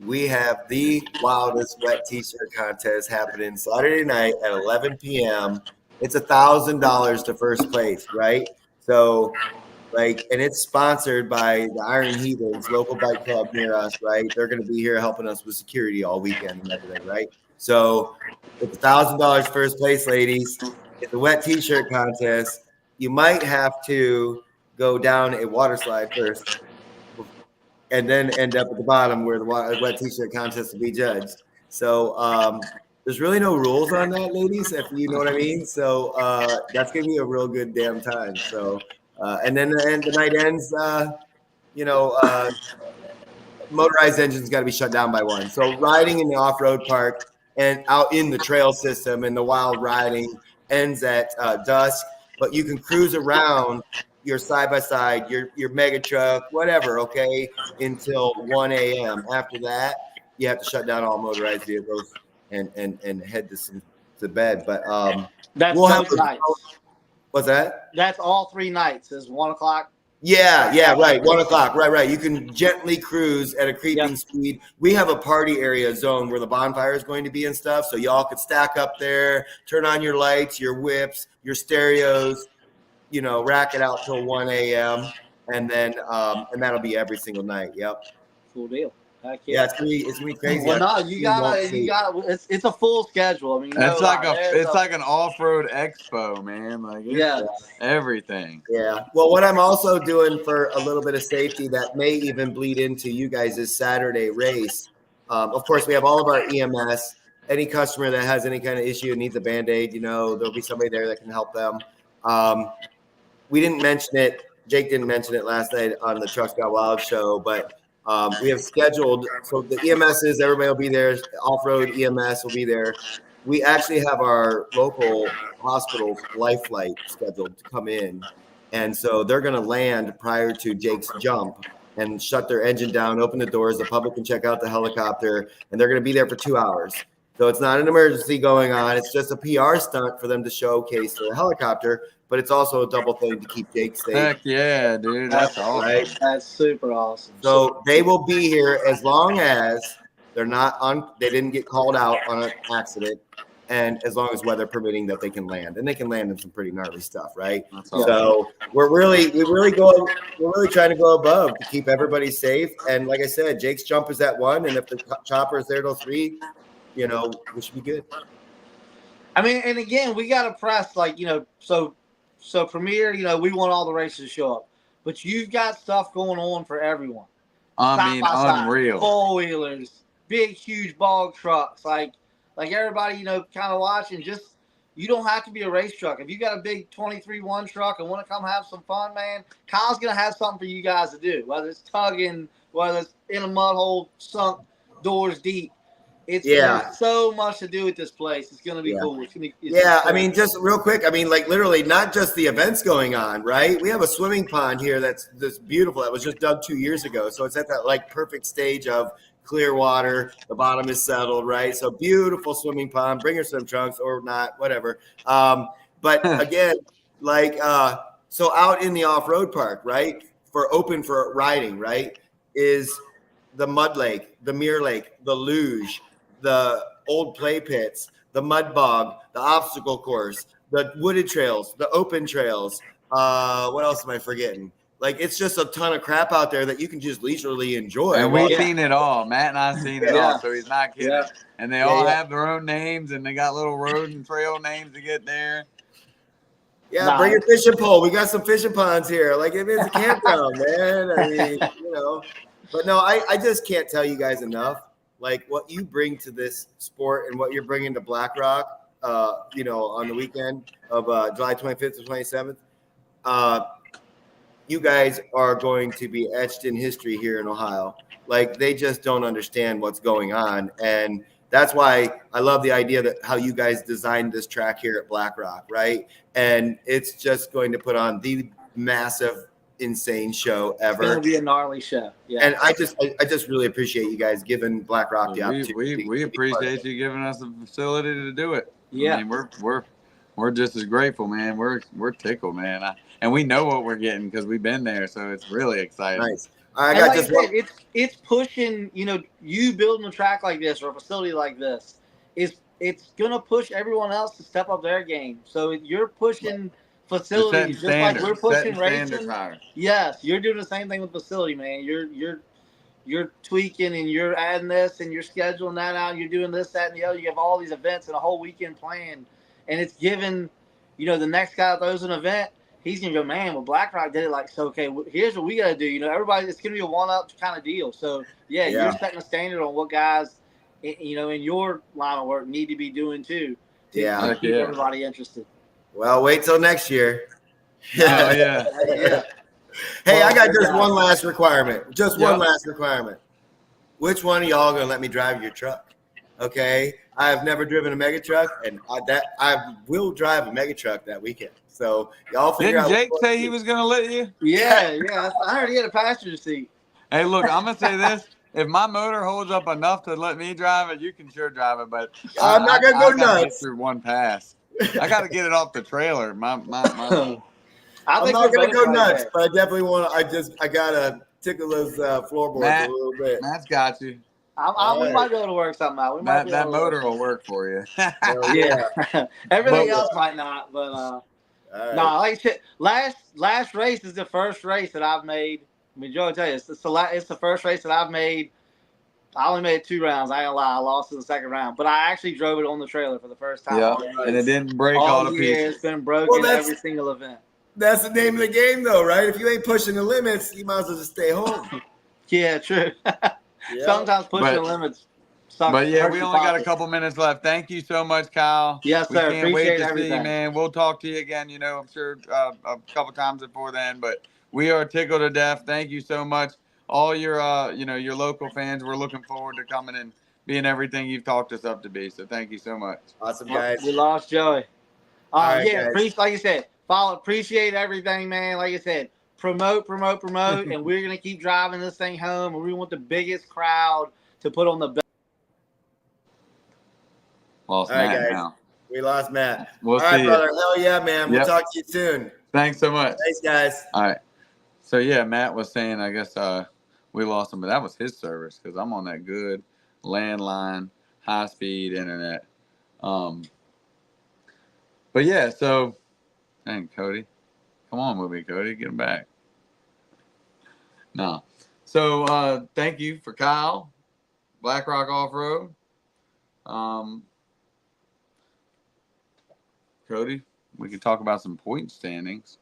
we have the wildest wet t-shirt contest happening Saturday night at 11 p.m. It's $1,000 to first place, right? So, and it's sponsored by the Iron Heathens, local bike club near us, right? They're going to be here helping us with security all weekend and everything, right? So it's $1,000 first place, ladies. It's a wet t-shirt contest. You might have to go down a water slide first and then end up at the bottom where the wet t-shirt contest will be judged. So there's really no rules on that, ladies, if you know what I mean. So that's going to be a real good damn time. So and then the night ends, motorized engines got to be shut down by 1. So riding in the off-road park and out in the trail system and the wild riding ends at dusk, but you can cruise around your side-by-side, your mega truck, whatever, okay, until 1 a.m. After that, you have to shut down all motorized vehicles and head to bed. But that's we'll have nice. What's that? That's all 3 nights. Is 1 o'clock. Yeah, right. 1 o'clock. Right. You can gently cruise at a creeping speed. We have a party area zone where the bonfire is going to be and stuff. So y'all could stack up there, turn on your lights, your whips, your stereos, rack it out till 1 a.m. And then, and that'll be every single night. Yep. Cool deal. Yeah, it's gonna be crazy. Well, no, you gotta. It's a full schedule. I mean, it's like an off-road expo, man. Like, everything. Yeah. Well, what I'm also doing for a little bit of safety that may even bleed into you guys' Saturday race. Of course, we have all of our EMS. Any customer that has any kind of issue and needs a Band-Aid, there'll be somebody there that can help them. We didn't mention it. Jake didn't mention it last night on the Trucks Got Wild show, but we have scheduled, so the EMSs, everybody will be there. Off-road EMS will be there. We actually have our local hospital's life flight scheduled to come in. And so they're going to land prior to Jake's jump and shut their engine down, open the doors. The public can check out the helicopter, and they're going to be there for 2 hours. So it's not an emergency going on. It's just a PR stunt for them to showcase the helicopter. But it's also a double thing to keep Jake safe. Heck yeah, dude. That's awesome. Right? That's super awesome. So they will be here as long as they didn't get called out on an accident, and as long as weather permitting that they can land. And they can land in some pretty gnarly stuff, right? So we're really trying to go above to keep everybody safe. And like I said, Jake's jump is at 1, and if the chopper is there till 3, we should be good. I mean, and again, we got to press So Premier, we want all the races to show up, but you've got stuff going on for everyone. Unreal. 4-wheelers, big, huge bog trucks, like everybody, kind of watching. Just you don't have to be a race truck. If you got a big 23-1 truck and want to come have some fun, man, Kyle's gonna have something for you guys to do. Whether it's tugging, whether it's in a mud hole, sunk doors deep. There's so much to do at this place. It's going to be cool. I mean, just real quick. I mean, like literally not just the events going on, right? We have a swimming pond here that's beautiful. That was just dug 2 years ago. So it's at that perfect stage of clear water. The bottom is settled, right? So beautiful swimming pond. Bring your swim trunks or not, whatever. But again, so out in the off-road park, right? Open for riding, right? Is the Mud Lake, the Mirror Lake, the luge, the old play pits, the mud bog, the obstacle course, the wooded trails, the open trails. What else am I forgetting? It's just a ton of crap out there that you can just leisurely enjoy. And we've seen it all. Matt and I've seen it all, so he's not kidding. Yeah. And they all have their own names, and they got little road and trail names to get there. Yeah, bring your fishing pole. We got some fishing ponds here. It's a campground, man. I mean, But no, I just can't tell you guys enough. What you bring to this sport and what you're bringing to Black Rock, on the weekend of July 25th to 27th, you guys are going to be etched in history here in Ohio. They just don't understand what's going on. And that's why I love the idea that how you guys designed this track here at Black Rock, right? And it's just going to put on the massive, insane show ever. It's going to be a gnarly show. Yeah. And I just really appreciate you guys giving Black Rock the opportunity. We appreciate you giving us the facility to do it. Yeah. I mean, we're just as grateful, man. We're tickled, man. And we know what we're getting because we've been there, so it's really exciting. Nice. It's pushing, you building a track like this or a facility like this it's going to push everyone else to step up their game. So you're pushing facilities just like we're pushing racing. Yes, you're doing the same thing with facility, man. You're tweaking and you're adding this and you're scheduling that out. And you're doing this, that, and the other. You have all these events and a whole weekend planned, and it's given, the next guy that throws an event, he's gonna go, man. Well, Black Rock did it so. Okay, here's what we gotta do. Everybody, it's gonna be a one-up kind of deal. So you're setting a standard on what guys, in your line of work need to be doing too. To keep everybody interested. Well, wait till next year. Oh, yeah. Hey, I got just one last requirement. One last requirement. Which one of y'all gonna let me drive your truck? Okay. I have never driven a mega truck, and I will drive a mega truck that weekend. So y'all figure out. Didn't Jake say he was gonna let you? Yeah. I heard he had a passenger seat. Hey, look, I'm gonna say this. If my motor holds up enough to let me drive it, you can sure drive it. But I'm not gonna go nuts through one pass. I got to get it off the trailer. My. I I'm think not we're gonna both go right nuts, there. but I definitely want to. I gotta tickle those floorboards Matt, a little bit. Matt's got you. We Alright. might be able to work something out. We might be That able to motor will work for you. Hell Yeah. Everything But- else might not, but All right. no, like shit. Last race is the first race that I've made. I mean, Joe will tell you, it's the first race that I've made. I only made 2 rounds. I ain't gonna lie, I lost in the second round, but I actually drove it on the trailer for the first time. Yeah, all and it didn't break all all the year. pieces. It's been broken Well, that's- every single event. That's the name of the game, though, right? If you ain't pushing the limits, you might as well just stay home. Yeah, true. Yeah. Sometimes pushing But- the limits sucks. But yeah, hurts we your only got a pockets. couple minutes left. Thank you so much, Kyle. Yes, We sir. can't wait Appreciate to see you, everything. man. We'll talk to you again. You know, I'm sure a couple times before then. But we are tickled to death. Thank you so much, all your your local fans. We're looking forward to coming and being everything you've talked us up to be. So thank you so much. Awesome, guys. We lost Joey. All right, Yeah, guys. like you said, appreciate everything, man. Like I said, promote, and we're gonna keep driving this thing home. And we want the biggest crowd to put on the best. Lost All right, Matt guys. now. We lost Matt. We'll All right, see you. brother. Hell yeah, man. We'll Yep. talk to you soon. Thanks so much. Thanks, guys. All right. So yeah, Matt was saying, I guess we lost him, but that was his service because I'm on that good landline, high speed internet. But yeah, so dang, Cody, come on, movie, Cody, get him back. No. So thank you for Kyle, Black Rock Off Road. Cody, we could talk about some point standings.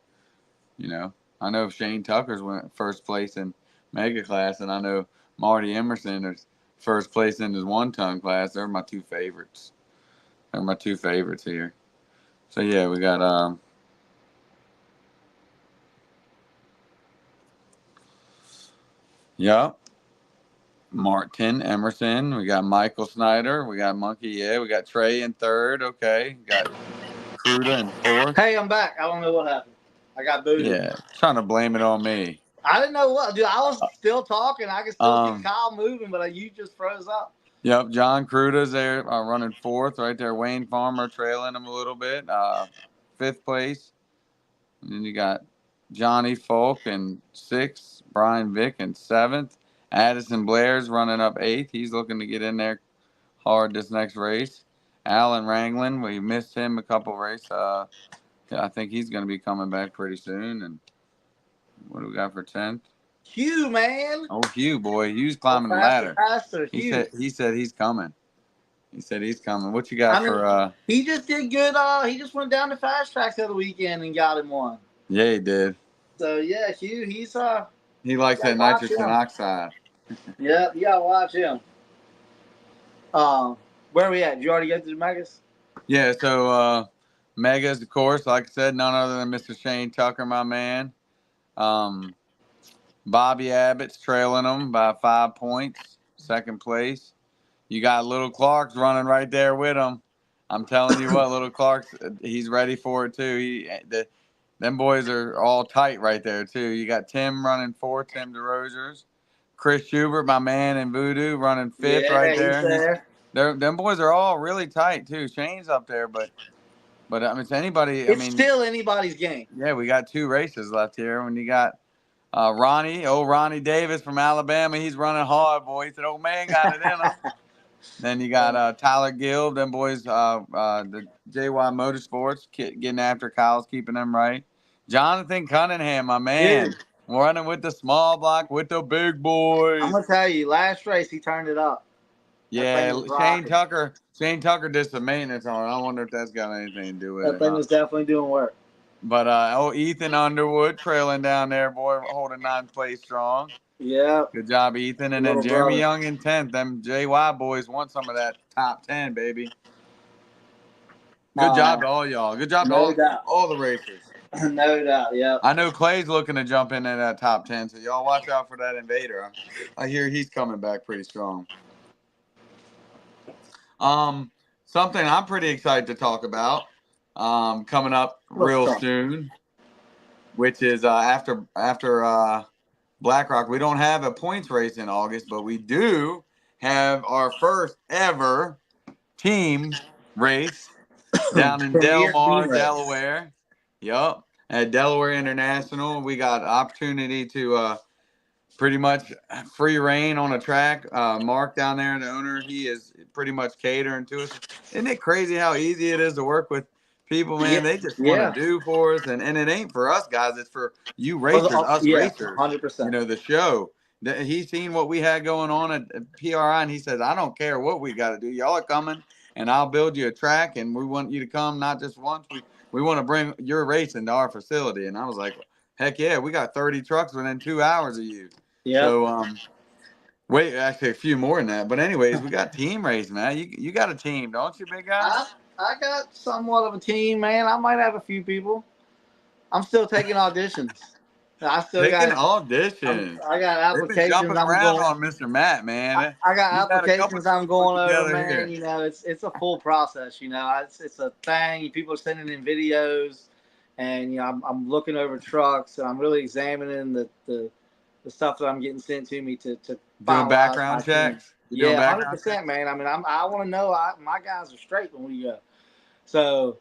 You know, I know Shane Tucker's went first place in mega class, and I know Marty Emerson is first place in his 1-ton class. They're my 2 favorites. They're my 2 favorites here. So yeah, we got yeah, Martin Emerson. We got Michael Snyder. We got Monkey. Yeah, we got Trey in 3rd. Okay, got Cruda in 4th. Hey, I'm back. I don't know what happened. I got booted. Yeah, trying to blame it on me. I didn't know what, dude. I was still talking. I could still see Um, Kyle moving, but you just froze up. Yep, John Cruda's there running 4th right there. Wayne Farmer trailing him a little bit. 5th place. And then you got Johnny Folk in 6th. Brian Vick in 7th. Addison Blair's running up 8th. He's looking to get in there hard this next race. Alan Ranglin, we missed him a couple races. I think he's going to be coming back pretty soon. And what do we got for 10th? Hugh, man. Oh, Hugh, boy. Hugh's climbing the ladder. Faster, He Hugh. said he's coming. He said he's coming. What you got for He just did good. He just went down to Fast Tracks the other weekend and got him one. Yeah, he did. So yeah, Hugh, he's He likes Yeah, that watch nitrogen him. oxide. yeah, you gotta watch him. Where are we at? Did you already go to the Megas? Yeah, so Megas, of course, like I said, none other than Mr. Shane Tucker, my man. Bobby Abbott's trailing him by 5 points, 2nd place. You got Little Clark's running right there with him. I'm telling you what, Little Clark's, he's ready for it too. Them boys are all tight right there too. You got Tim running 4th, Tim DeRozier's. Chris Schubert, my man in Voodoo, running 5th right he's there. there. Them boys are all really tight too. Shane's up there, but I mean, it's anybody. It's still anybody's game. Yeah, we got 2 races left here. When you got Ronnie Davis from Alabama, he's running hard, boy. He said, "Oh man, got it in him." Then you got Tyler Gill, them boys, the JY Motorsports, getting after Kyle's, keeping them right. Jonathan Cunningham, my man, running with the small block with the big boys. I'm gonna tell you, last race he turned it up. Yeah, thing was rocking. Shane Tucker did some maintenance on it. I wonder if that's got anything to do with That it. thing was definitely doing work. But Ethan Underwood trailing down there, boy, holding 9th place strong. Yeah. Good job, Ethan. And then Little Jeremy brother. Young in 10th. Them JY boys want some of that top 10, baby. Good job to all y'all. Good job to no doubt. all the racers. No doubt. Yeah. I know Clay's looking to jump in that top 10, so y'all watch out for that Invader. I hear he's coming back pretty strong. Something I'm pretty excited to talk about coming up real soon, which is after BlackRock. We don't have a points race in August, but we do have our first ever team race down in Premier Delmar, team race. Delaware. Yup. At Delaware International, we got opportunity to pretty much free reign on a track. Mark down there, the owner, he is pretty much catering to us. Isn't it crazy how easy it is to work with people, man? They just want Yeah. to do for us. And it ain't for us guys, it's for you racers, us Yeah, racers. 100%. The show. He's seen what we had going on at PRI, and he says, I don't care what we got to do. Y'all are coming, and I'll build you a track, and we want you to come not just once. We want to bring your race into our facility. And I was like, heck yeah, we got 30 trucks within 2 hours of you. Yeah. So, wait, actually a few more than that. But anyways, we got team race, man. You got a team, don't you, big guy? I got somewhat of a team, man. I might have a few people. I'm still taking auditions. I still Taking got auditions. I got They've been applications. jumping I'm around going. on Mr. Matt, man. I got You've had a couple applications I'm shows going put over, together man. here. It's a full process. It's a thing. People are sending in videos, and I'm looking over trucks, and I'm really examining the stuff that I'm getting sent to me to Doing finalize background my team. checks. You doing Yeah, background 100%, man. I mean, I want to know my guys are straight when we go. So,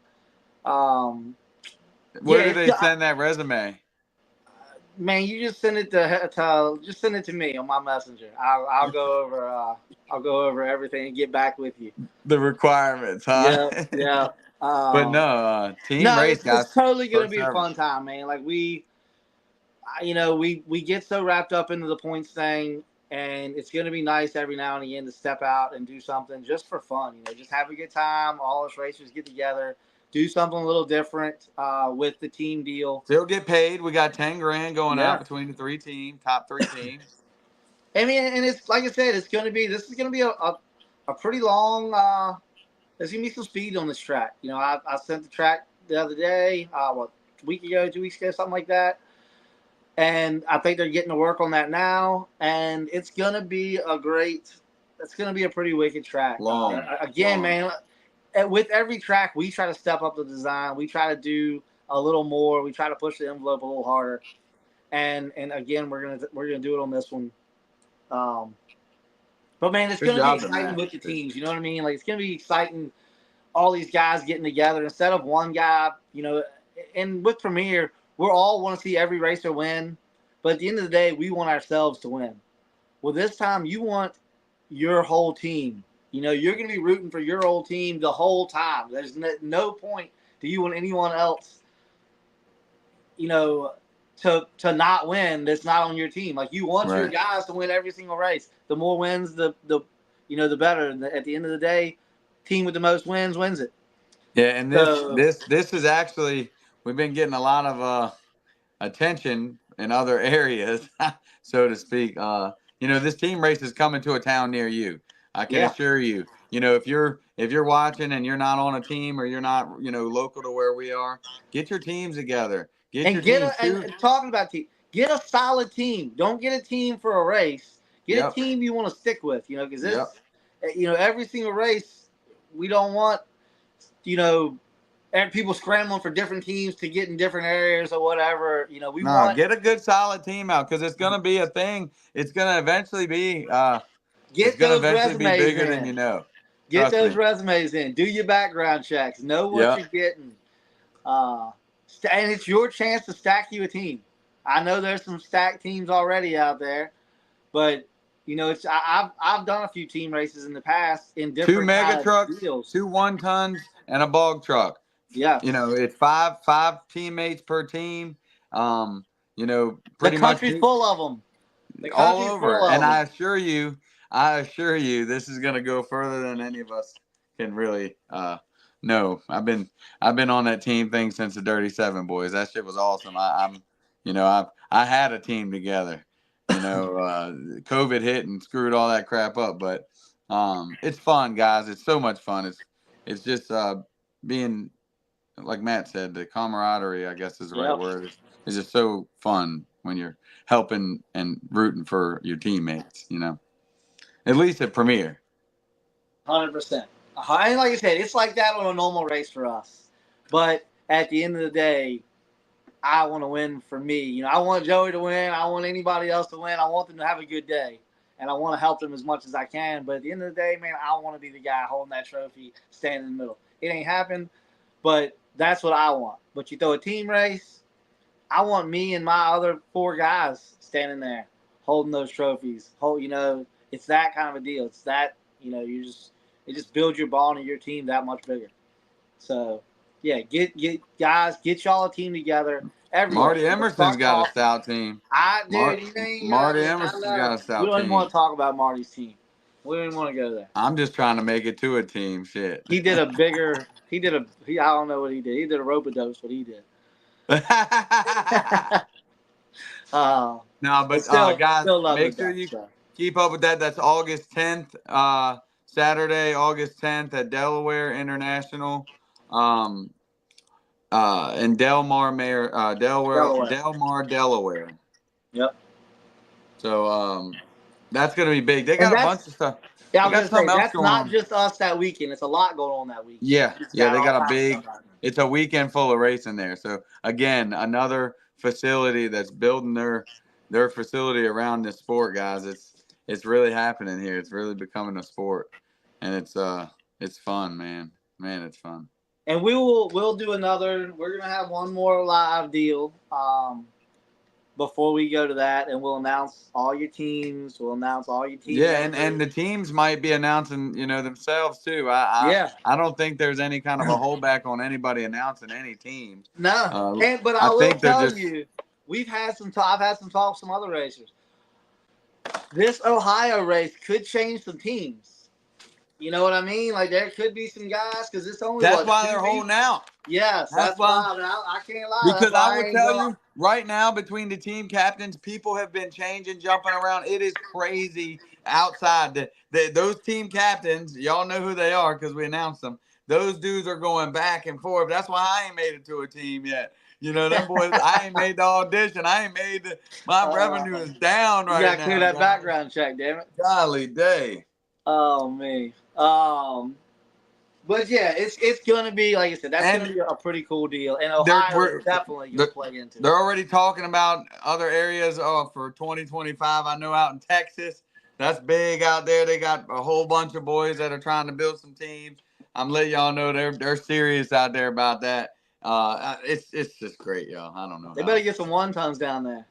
Where yeah, do they send that resume? man, you just send it to me on my messenger. I'll go over everything and get back with you. The requirements, huh? Yeah. But no, team No, race, guys. it's totally gonna First be a ever. fun time, man. Like we get so wrapped up into the points thing, and it's gonna be nice every now and again to step out and do something just for fun. Just have a good time. All us racers get together, do something a little different with the team deal. Still get paid. We got 10 grand going Yeah. out between the top three teams. I mean, and it's like I said, this is gonna be a pretty long. There's gonna be some speed on this track. I sent the track the other day, a week ago, 2 weeks ago, something like that. And I think they're getting to work on that now. And it's gonna be a pretty wicked track. Long. Man, with every track, we try to step up the design. We try to do a little more. We try to push the envelope a little harder. And again, we're gonna do it on this one. But man, it's Good gonna be job, exciting man. with the teams. You know what I mean? Like it's gonna be exciting. All these guys getting together instead of one guy. And with Premier, we're all want to see every racer win. But at the end of the day, we want ourselves to win. Well, this time you want your whole team. You're gonna be rooting for your whole team the whole time. There's no point to you want anyone else. To not win that's not on your team. Like you want your guys to win every single race. The more wins, the better. And at the end of the day, team with the most wins wins it. Yeah, and this is actually, we've been getting a lot of attention in other areas, so to speak. This team race is coming to a town near you. I can assure you. If you're watching and you're not on a team or you're not local to where we are, get your teams together. And talking about team, get a solid team. Don't get a team for a race. Get a team you want to stick with. Because every single race, we don't want people scrambling for different teams to get in different areas or whatever. Get a good solid team out because it's going to be a thing. It's going to eventually be get those resumes bigger in. than Get those resumes in. Do your background checks. Know what you're getting. And it's your chance to stack you a team. I know there's some stacked teams already out there, but I've done a few team races in the past in different 2 mega trucks, deals. 2 1-tons, and a bog truck. Yeah, it's five teammates per team. Pretty the country's much full of them. All over, and I assure you, this is gonna go further than any of us can really. No, I've been on that team thing since the Dirty Seven, boys. That shit was awesome. I had a team together. COVID hit and screwed all that crap up, but it's fun, guys. It's so much fun. It's just being, like Matt said, the camaraderie, I guess is the right word. It's just so fun when you're helping and rooting for your teammates. At least at Premier. 100%. And like I said, it's like that on a normal race for us. But at the end of the day, I want to win for me. I want Joey to win. I want anybody else to win. I want them to have a good day. And I want to help them as much as I can. But at the end of the day, man, I want to be the guy holding that trophy, standing in the middle. It ain't happened, but that's what I want. But you throw a team race, I want me and my other 4 guys standing there holding those trophies. It's that kind of a deal. It's that, it just builds your bond and your team that much bigger. So, yeah, get y'all a team together. Everyone. Marty Emerson's got a stout team. Marty Emerson's got a stout team. We don't even want to talk about Marty's team. We don't even want to go there. I'm just trying to make it to a team. Shit. I don't know what he did. He did a rope-a-dose, what he did. No, but still, guys, make sure you you keep up with that. That's August 10th, Saturday, August 10th at Delaware International, in Delmar, Delaware. Yep. So that's gonna be big. They got a bunch of stuff. Yeah, I was gonna say that's not just us that weekend. It's a lot going on that weekend. Yeah, they got a big. It's a weekend full of racing there. So again, another facility that's building their facility around this sport, guys. It's really happening here. It's really becoming a sport, and it's fun, man. Man, it's fun. And we'll do another. We're gonna have one more live deal before we go to that, and we'll announce all your teams. Yeah, and the teams might be announcing, themselves too. I don't think there's any kind of a holdback on anybody announcing any teams. No, but I will tell you, I've had some talks with some other racers. This Ohio race could change some teams. You know what I mean? Like there could be some guys because it's only. That's why they're holding out. Yes, that's why. I can't lie. Because I would tell you right now, between the team captains, people have been changing, jumping around. It is crazy outside. Those team captains, y'all know who they are because we announced them. Those dudes are going back and forth. That's why I ain't made it to a team yet. Them boys, I ain't made the audition. I ain't made my revenue is down right now. You got to clear that background check, damn it. Golly day. Oh, me. But yeah, it's gonna be, like I said, that's gonna be a pretty cool deal, and Ohio is definitely gonna play into it. They're already talking about other areas for 2025. I know out in Texas, that's big out there. They got a whole bunch of boys that are trying to build some teams. I'm letting y'all know they're serious out there about that. It's just great, y'all. I don't know. They better get some 1-tons down there.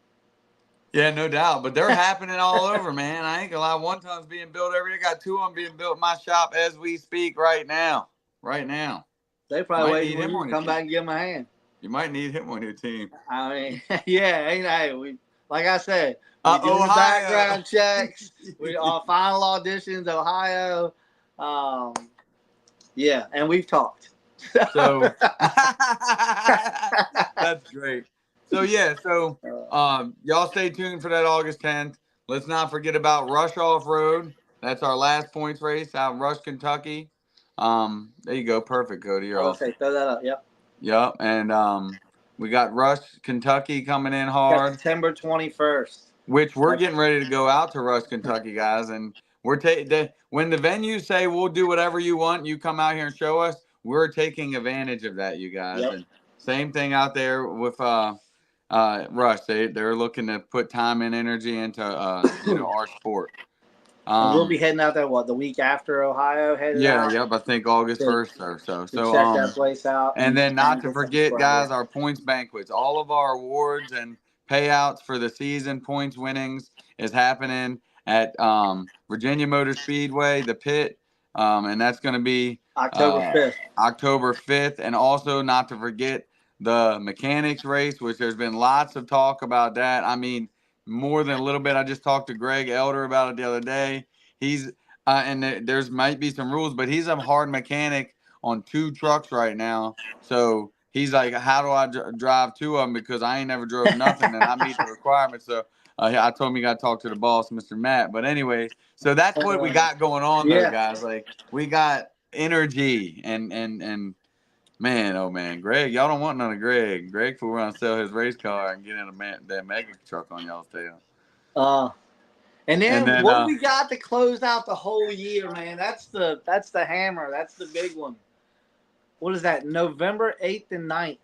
Yeah, no doubt. But they're happening all over, man. I ain't gonna lie. 1-tons being built every year. Got 2 of them being built in my shop as we speak right now. They probably wait for you to come back and give them a hand. You might need him on your team. I mean, yeah, we like I said, we do the background checks. We our final auditions, Ohio. Yeah, and we've talked. So that's great. So y'all stay tuned for that August 10th. Let's not forget about Rush Off Road. That's our last points race out in Rush, Kentucky. There you go. Perfect, Cody. You're awesome. Okay, throw that up. Yep. Yep. And we got Rush, Kentucky coming in hard. September 21st. Which we're getting ready to go out to Rush, Kentucky, guys. And we're when the venues say we'll do whatever you want, you come out here and show us, we're taking advantage of that, you guys. Yep. And same thing out there with Rush. They're looking to put time and energy into our sport. We'll be heading out there the week after Ohio headed out? Yep. I think August 1st or so. So check that place out. And then not to forget, guys, our points banquets. All of our awards and payouts for the season, points winnings, is happening at Virginia Motor Speedway, the pit. And that's going to be October 5th. And also not to forget the mechanics race, which there's been lots of talk about that. I mean, more than a little bit. I just talked to Greg Elder about it the other day. He's and there's might be some rules, but he's a hard mechanic on 2 trucks right now. So he's like, how do I drive 2 of them? Because I ain't never drove nothing and I meet the requirements. So I told him you got to talk to the boss, Mr. Matt. But anyway, so that's what we got going on there, guys. Like we got energy and man, oh man, Greg, y'all don't want none of Greg. Greg will run sell his race car and get in that mega truck on y'all's tail. And then what we got to close out the whole year, man? That's the hammer. That's the big one. What is that? November 8th and 9th.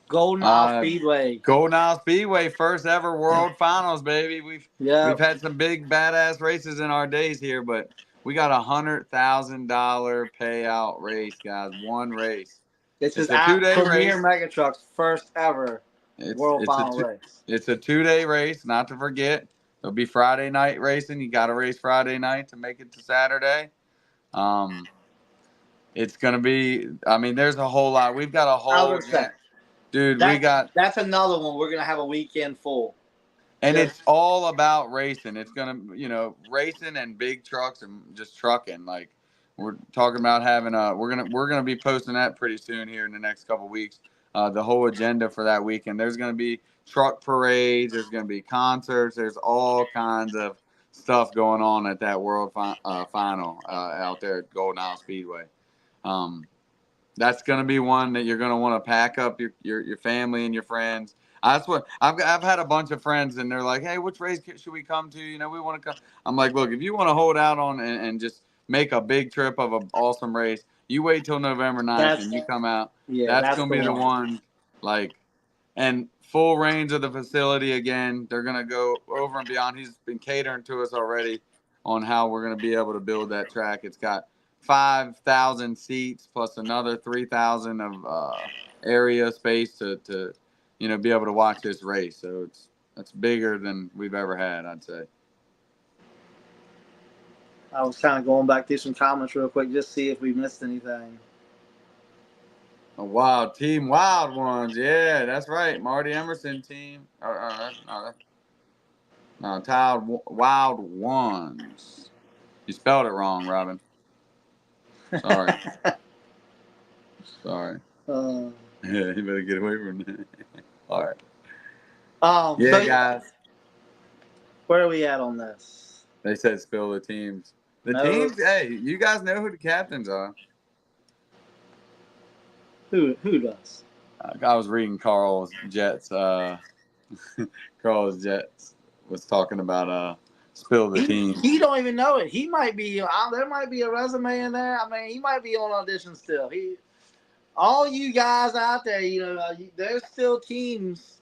Golden Isle Speedway. Golden Isle Speedway, first ever World Finals, baby. We've had some big badass races in our days here, but We got $100,000 payout race, guys. One race. This is It's a 2-day Premier race. Mega Truck's first ever World Final race. It's a 2-day race, not to forget. There'll be Friday night racing. You got to race Friday night to make it to Saturday. It's going to be, I mean, there's a whole lot. We've got a whole, dude, that's another one. We're going to have a weekend full. And it's all about racing. It's going to, racing and big trucks and just trucking. Like, we're talking about having we're going to be posting that pretty soon here in the next couple of weeks. The whole agenda for that weekend. There's going to be truck parades. There's going to be concerts. There's all kinds of stuff going on at that World Final out there at Golden Isle Speedway. That's going to be one that you're going to want to pack up your family and your friends. That's what I've had a bunch of friends, and they're like, "Hey, which race should we come to? We want to come." I'm like, "Look, if you want to hold out on and just make a big trip of an awesome race, you wait till November 9th and you come out. That's going to be the one. Like, and full range of the facility again. They're going to go over and beyond. He's been catering to us already on how we're going to be able to build that track. It's got 5,000 seats plus another 3,000 of area space to be able to watch this race. So that's bigger than we've ever had, I'd say. I was kind of going back through some comments real quick, just see if we missed anything. A wild team, Wild Ones. Yeah, that's right. Marty Emerson team. No, Wild Ones. You spelled it wrong, Robin. Sorry. Sorry. Yeah, you better get away from that. All right. Guys. Where are we at on this? They said spill the teams. Teams, hey, you guys know who the captains are. Who does? I was reading Carl's Jets. Carl's Jets was talking about spill the teams. He don't even know it. He might be. There might be a resume in there. I mean, he might be on audition still. All you guys out there, there's still teams.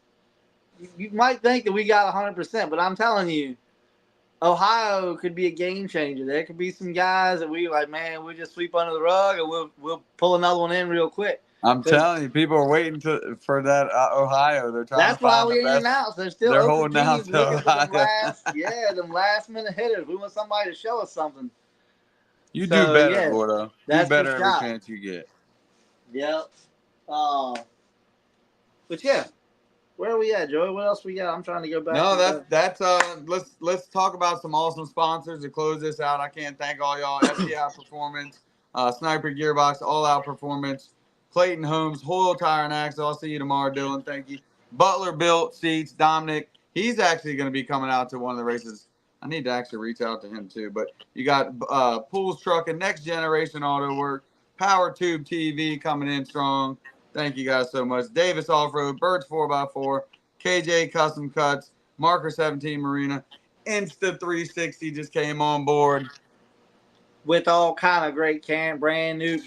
You might think that we got 100%, but I'm telling you, Ohio could be a game changer. There could be some guys that we like, man, we'll just sweep under the rug and we'll pull another one in real quick. I'm telling you, people are waiting for that Ohio. They're trying. That's why we didn't announce. They're still holding out to Ohio. Them last minute hitters. We want somebody to show us something. You do better, Gordo. Do better every chance you get. Yep. But yeah, where are we at, Joey? What else we got? I'm trying to go back. No, that's let's talk about some awesome sponsors to close this out. I can't thank all y'all. FTI Performance, Sniper Gearbox, All Out Performance, Clayton Homes, Hoyle Tire and Axle. I'll see you tomorrow, Dylan. Thank you. Butler Built Seats, Dominic. He's actually going to be coming out to one of the races. I need to actually reach out to him too. But you got Pools Truck and Next Generation Auto Work, Power Tube TV coming in strong. Thank you guys so much. Davis Off-Road, Birds 4x4, KJ Custom Cuts, Marker 17 Marina, Insta 360 just came on board. With all kind of great brand new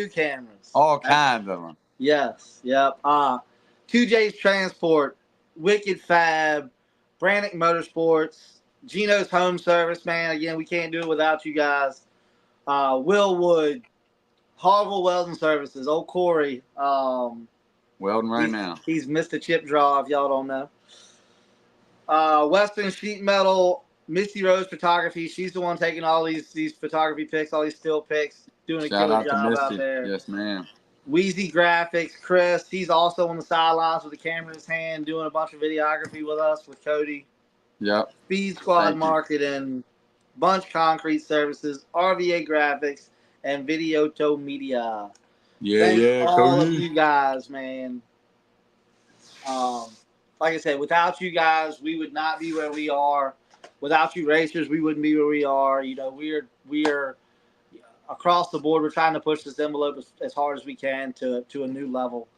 cameras. All kinds of them. Yes. Yep. 2J's Transport, Wicked Fab, Brannick Motorsports, Gino's Home Service, man. Again, we can't do it without you guys. Will Wood, Harville Welding Services, old Corey. Welding right now. He's missed a chip draw, if y'all don't know. Western Sheet Metal, Misty Rose Photography. She's the one taking all these photography pics, all these still pics, doing a killer job out there. Yes, ma'am. Wheezy Graphics, Chris. He's also on the sidelines with the camera in his hand, doing a bunch of videography with us, with Cody. Yep. Speed Squad Marketing, Bunch Concrete Services, RVA Graphics, and Videoto Media. Yeah, all of you guys, man. Like I said, without you guys, we would not be where we are. Without you racers, we wouldn't be where we are. We are across the board. We're trying to push this envelope as hard as we can to a new level.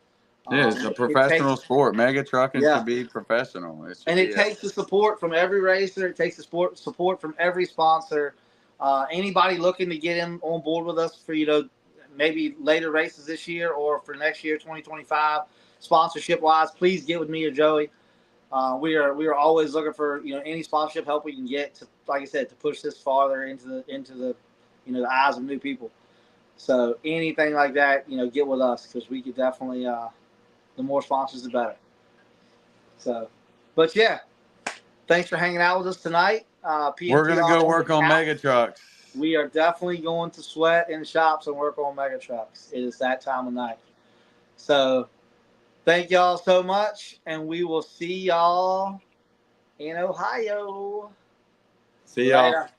Yeah, it's a professional sport. Mega trucking should be professional. It takes the support from every racer. It takes the support from every sponsor. Anybody looking to get in on board with us for maybe later races this year or for next year, 2025, sponsorship wise, please get with me or Joey. We are always looking for any sponsorship help we can get to, like I said, to push this farther into the the eyes of new people. So anything like that, get with us because we could definitely the more sponsors the better. So, but yeah, thanks for hanging out with us tonight. We're gonna go work on mega trucks. We are definitely going to sweat in shops and work on mega trucks. It is that time of night. So thank y'all so much, and we will see y'all in Ohio. See y'all. Later.